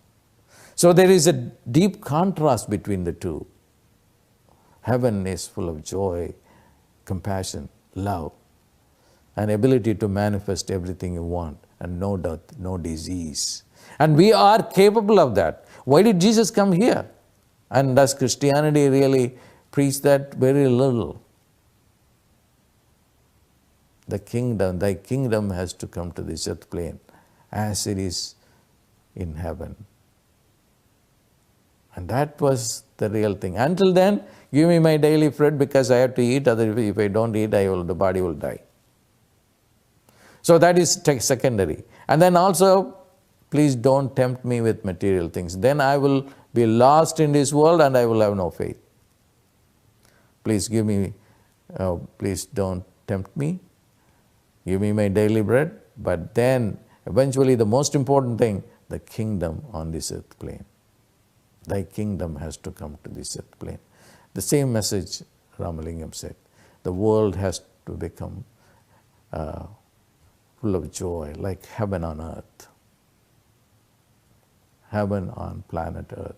So there is a deep contrast between the two. Heaven is full of joy, compassion, love, and ability to manifest everything you want, and no death, no disease. And we are capable of that. Why did Jesus come here? And does Christianity really preach that? Very little. The kingdom, thy kingdom has to come to this earth plane, as it is in heaven. And that was the real thing. Until then, give me my daily bread because I have to eat. Otherwise, if I don't eat, the body will die. So that is secondary. And then also, please don't tempt me with material things. Then I will be lost in this world and I will have no faith. Please give me, please don't tempt me. Give me my daily bread. But then, eventually, the most important thing, the kingdom on this earth plane. Thy kingdom has to come to this earth plane. The same message Ramalingam said. The world has to become full of joy, like heaven on earth. Heaven on planet Earth.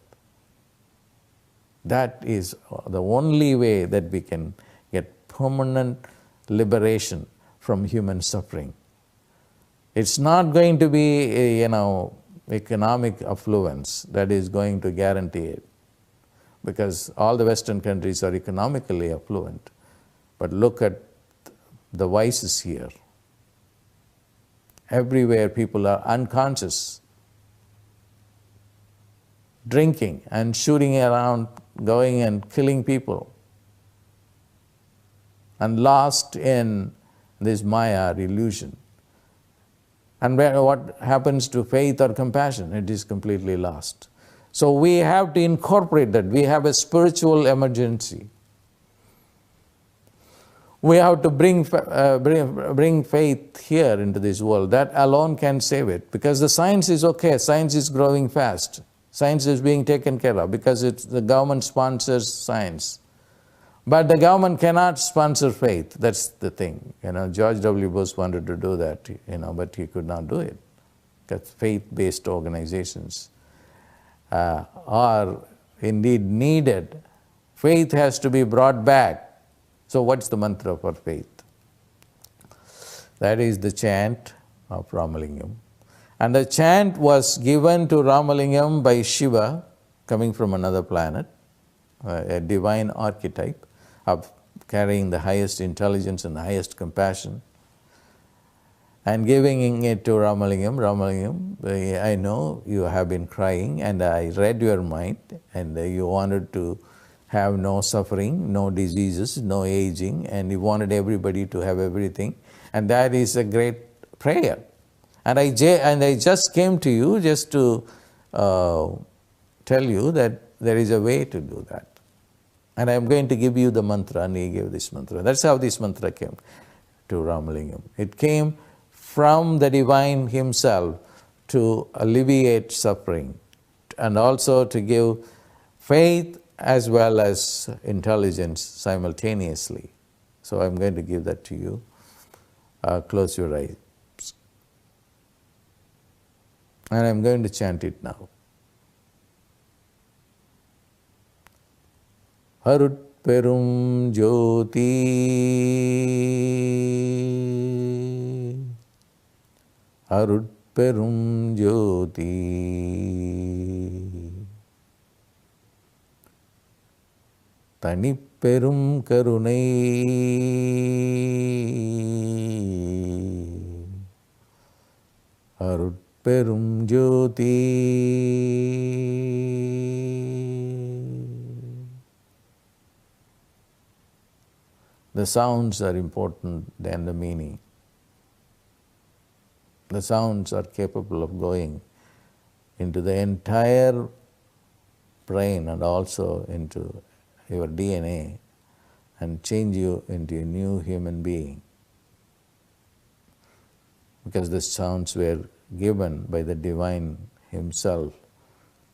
That is the only way that we can get permanent liberation from human suffering. It's not going to be, economic affluence that is going to guarantee it, because all the Western countries are economically affluent. But look at the vices here. Everywhere people are unconscious, drinking and shooting around, going and killing people, and lost in this Maya illusion. And what happens to faith or compassion? It is completely lost. So we have to incorporate that. We have a spiritual emergency. We have to bring faith here into this world. That alone can save it, because the science is okay. Science is growing fast. Science is being taken care of because the government sponsors science. But the government cannot sponsor faith. That's the thing. George W. Bush wanted to do that, but he could not do it. Because faith-based organizations are indeed needed. Faith has to be brought back. So what's the mantra for faith? That is the chant of Ramalingam. And the chant was given to Ramalingam by Shiva, coming from another planet, a divine archetype of carrying the highest intelligence and the highest compassion, and giving it to Ramalingam. Ramalingam, I know you have been crying, and I read your mind, and you wanted to have no suffering, no diseases, no aging, and you wanted everybody to have everything, and that is a great prayer. And I just came to you just to tell you that there is a way to do that. And I am going to give you the mantra, and he gave this mantra. That's how this mantra came to Ramalingam. It came from the divine himself to alleviate suffering and also to give faith as well as intelligence simultaneously. So I'm going to give that to you. Close your eyes. And I'm going to chant it now. Arutperum Jyoti, Arutperum Jyoti, Tanipperum Karunai, Arutperum Jyoti. The sounds are important than the meaning. The sounds are capable of going into the entire brain and also into your DNA and change you into a new human being. Because the sounds were given by the divine himself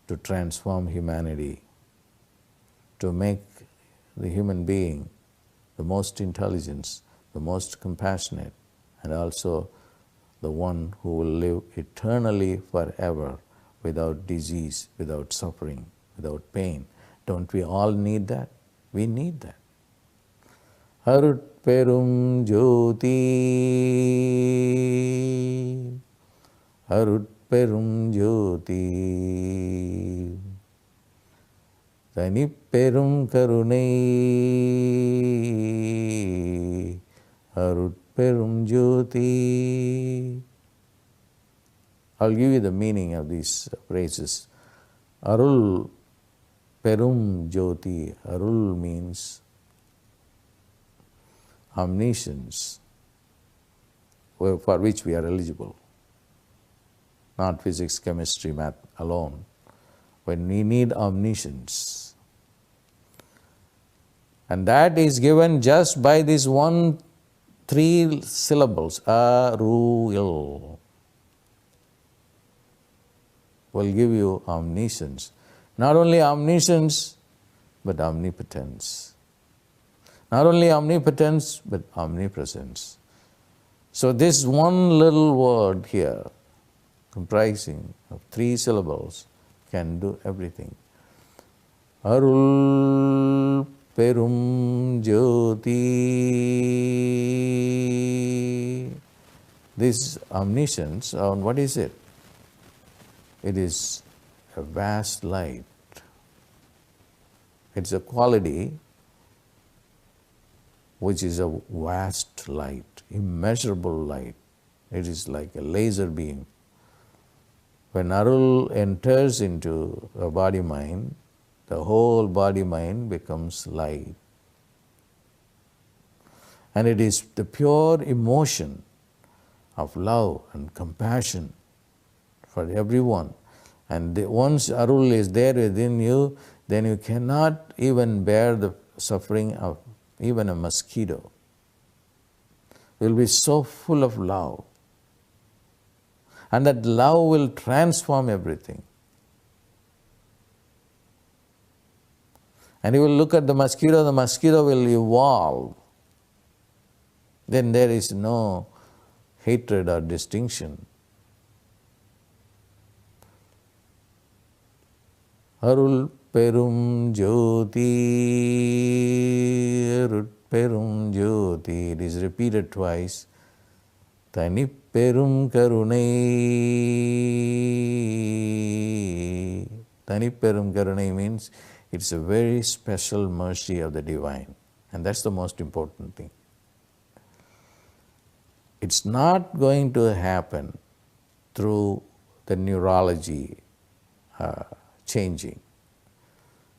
to transform humanity, to make the human being the most intelligent, the most compassionate, and also the one who will live eternally forever without disease, without suffering, without pain. Don't we all need that? We need that. Arutperum Jyoti, Arutperum Jyoti, Tanipperum Karunai, Arutperum Jyoti. I'll give you the meaning of these phrases. Arul Perum Jyoti. Arul means omniscience, for which we are eligible. Not physics, chemistry, math alone. When we need omniscience. And that is given just by this 3 syllables. Arul will give you omniscience. Not only omniscience, but omnipotence. Not only omnipotence, but omnipresence. So this one little word here, comprising of 3 syllables, can do everything. Arul Perum Jyoti. This omniscience, what is it? It is a vast light. It's a quality which is a vast light, immeasurable light. It is like a laser beam. When Arul enters into a body-mind, the whole body-mind becomes light. And it is the pure emotion of love and compassion for everyone. And once Arul is there within you, then you cannot even bear the suffering of even a mosquito. You will be so full of love. And that love will transform everything. And you will look at the mosquito will evolve. Then there is no hatred or distinction. Arul Perum Jyoti, Arul Perum Jyoti. It is repeated twice. Tani Perum Karunai. Tani Perum Karunai means it's a very special mercy of the divine. And that's the most important thing. It's not going to happen through the neurology changing.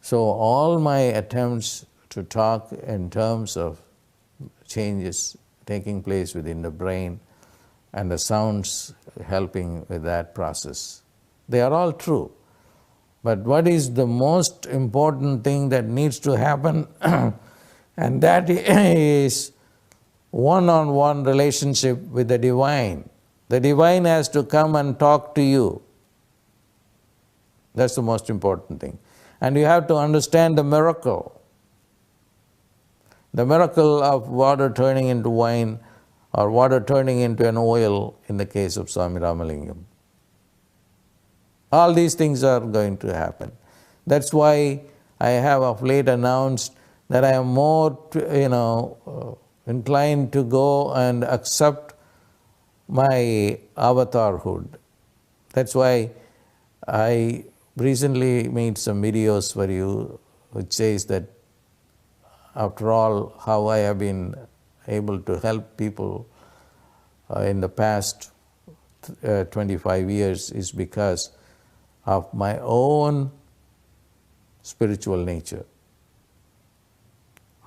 So all my attempts to talk in terms of changes taking place within the brain and the sounds helping with that process, they are all true. But what is the most important thing that needs to happen? And that is one-on-one relationship with the divine. The divine has to come and talk to you. That's the most important thing. And you have to understand the miracle. The miracle of water turning into wine or water turning into an oil in the case of Swami Ramalingam. All these things are going to happen. That's why I have of late announced that I am more, inclined to go and accept my avatarhood. That's why I recently made some videos for you which says that after all, how I have been able to help people in the past 25 years is because of my own spiritual nature,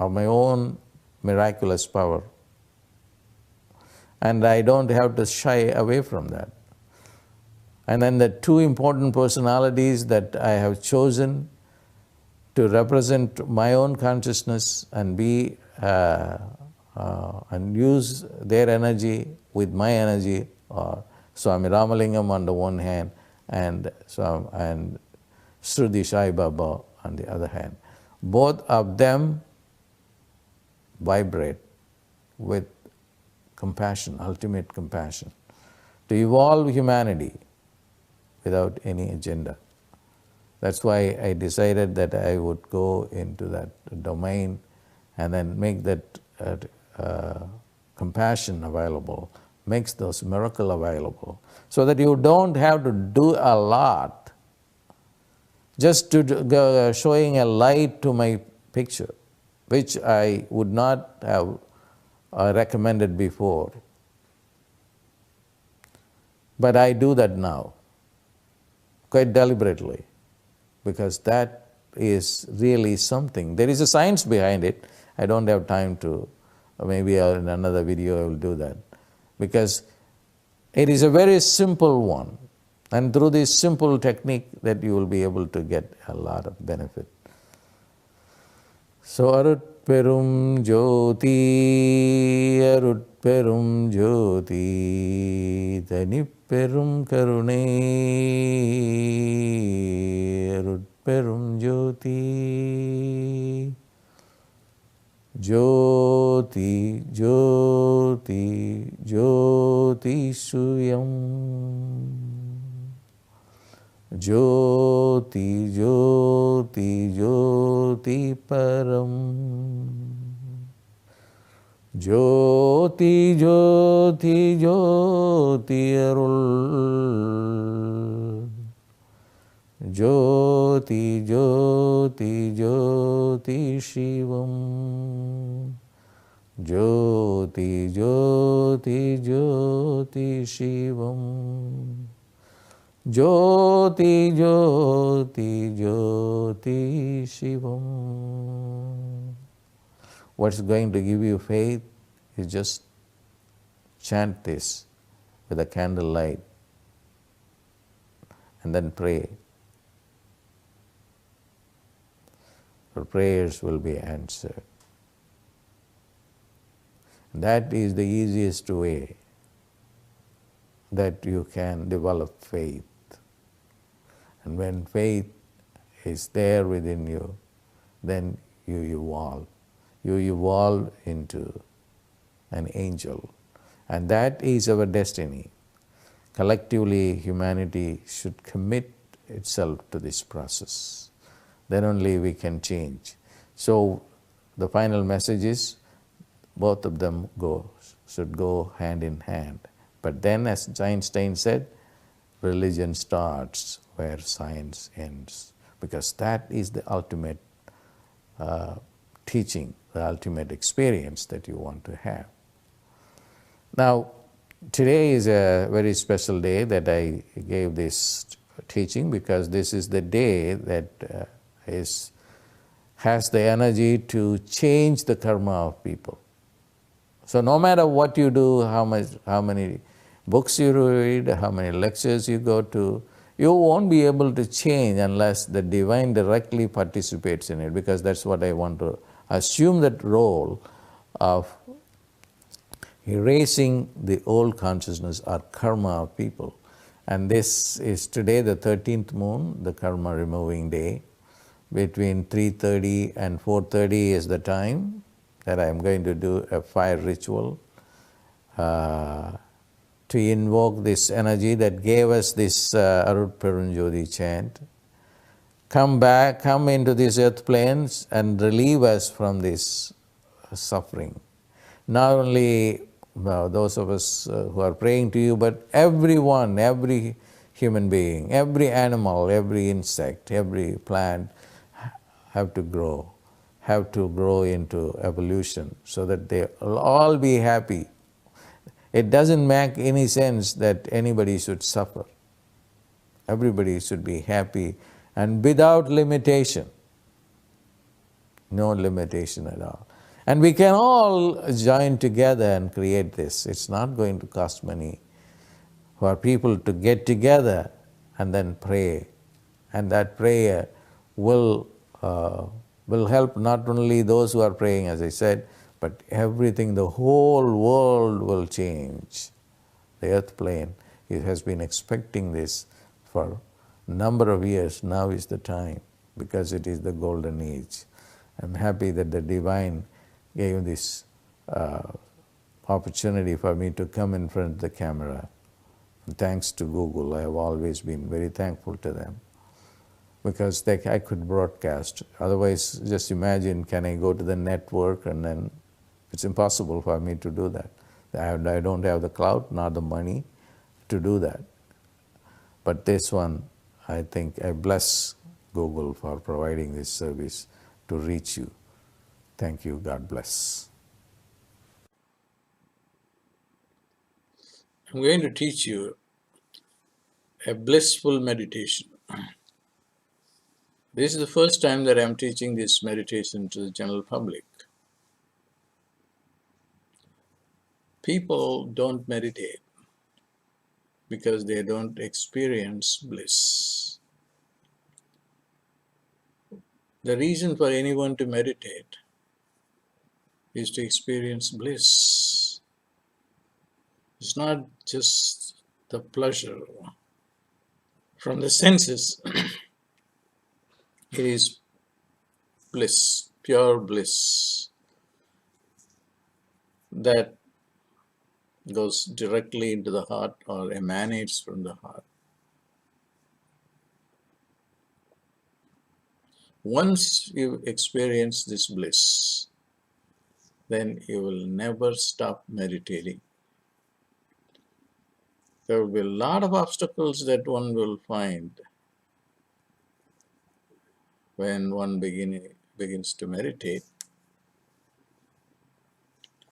of my own miraculous power. And I don't have to shy away from that. And then the two important personalities that I have chosen to represent my own consciousness and be and use their energy with my energy, Swami Ramalingam on the one hand, and Shruti Sai Baba on the other hand. Both of them vibrate with compassion, ultimate compassion, to evolve humanity without any agenda. That's why I decided that I would go into that domain and then make that compassion available, makes those miracles available, so that you don't have to do a lot just to showing a light to my picture, which I would not have recommended before. But I do that now, quite deliberately, because that is really something. There is a science behind it. I don't have time to, maybe in another video I will do that. Because it is a very simple one. And through this simple technique that you will be able to get a lot of benefit. So Arut Perum Jyoti, Arut Perum Jyoti, Tani Perum Karune, Arut Perum Jyoti. Jyoti, Jyoti, Jyoti Suyam. Jyoti, Jyoti, Jyoti Param. Jyoti, Jyoti, Jyoti Arul. Jyoti, Jyoti, Jyoti Shivam. Jyoti, Jyoti, Jyoti Shivam. Jyoti, Jyoti, Jyoti Shivam. What's going to give you faith is just chant this with a candlelight and then pray. Your prayers will be answered. That is the easiest way that you can develop faith. And when faith is there within you, then you evolve. You evolve into an angel. And that is our destiny. Collectively, humanity should commit itself to this process. Then only we can change. So the final message is both of them should go hand in hand. But then, as Einstein said, religion starts where science ends, because that is the ultimate teaching, the ultimate experience that you want to have. Now, today is a very special day that I gave this teaching, because this is the day that has the energy to change the karma of people. So no matter what you do, how many books you read, how many lectures you go to, you won't be able to change unless the divine directly participates in it, because that's what I want to assume, that role of erasing the old consciousness or karma of people. And this is today the 13th moon, the karma removing day. Between 3:30 and 4:30 is the time that I am going to do a fire ritual to invoke this energy that gave us this Arut Perunjodi chant. Come into these earth planes and relieve us from this suffering. Not only those of us who are praying to you, but everyone, every human being, every animal, every insect, every plant have to grow into evolution so that they will all be happy. It doesn't make any sense that anybody should suffer. Everybody should be happy and without limitation. No limitation at all. And we can all join together and create this. It's not going to cost money for people to get together and then pray. And that prayer will help not only those who are praying, as I said, but everything, the whole world will change. The earth plane, it has been expecting this for a number of years. Now is the time, because it is the golden age. I'm happy that the divine gave this opportunity for me to come in front of the camera. And thanks to Google, I have always been very thankful to them, because I could broadcast. Otherwise, just imagine, can I go to the network, and then it's impossible for me to do that. I don't have the clout, nor the money to do that. But this one, I think I bless Google for providing this service to reach you. Thank you. God bless. I'm going to teach you a blissful meditation. This is the first time that I'm teaching this meditation to the general public. People don't meditate because they don't experience bliss. The reason for anyone to meditate is to experience bliss. It's not just the pleasure from the senses. It is bliss, pure bliss, that goes directly into the heart or emanates from the heart. Once you experience this bliss, then you will never stop meditating. There will be a lot of obstacles that one will find when one begins to meditate.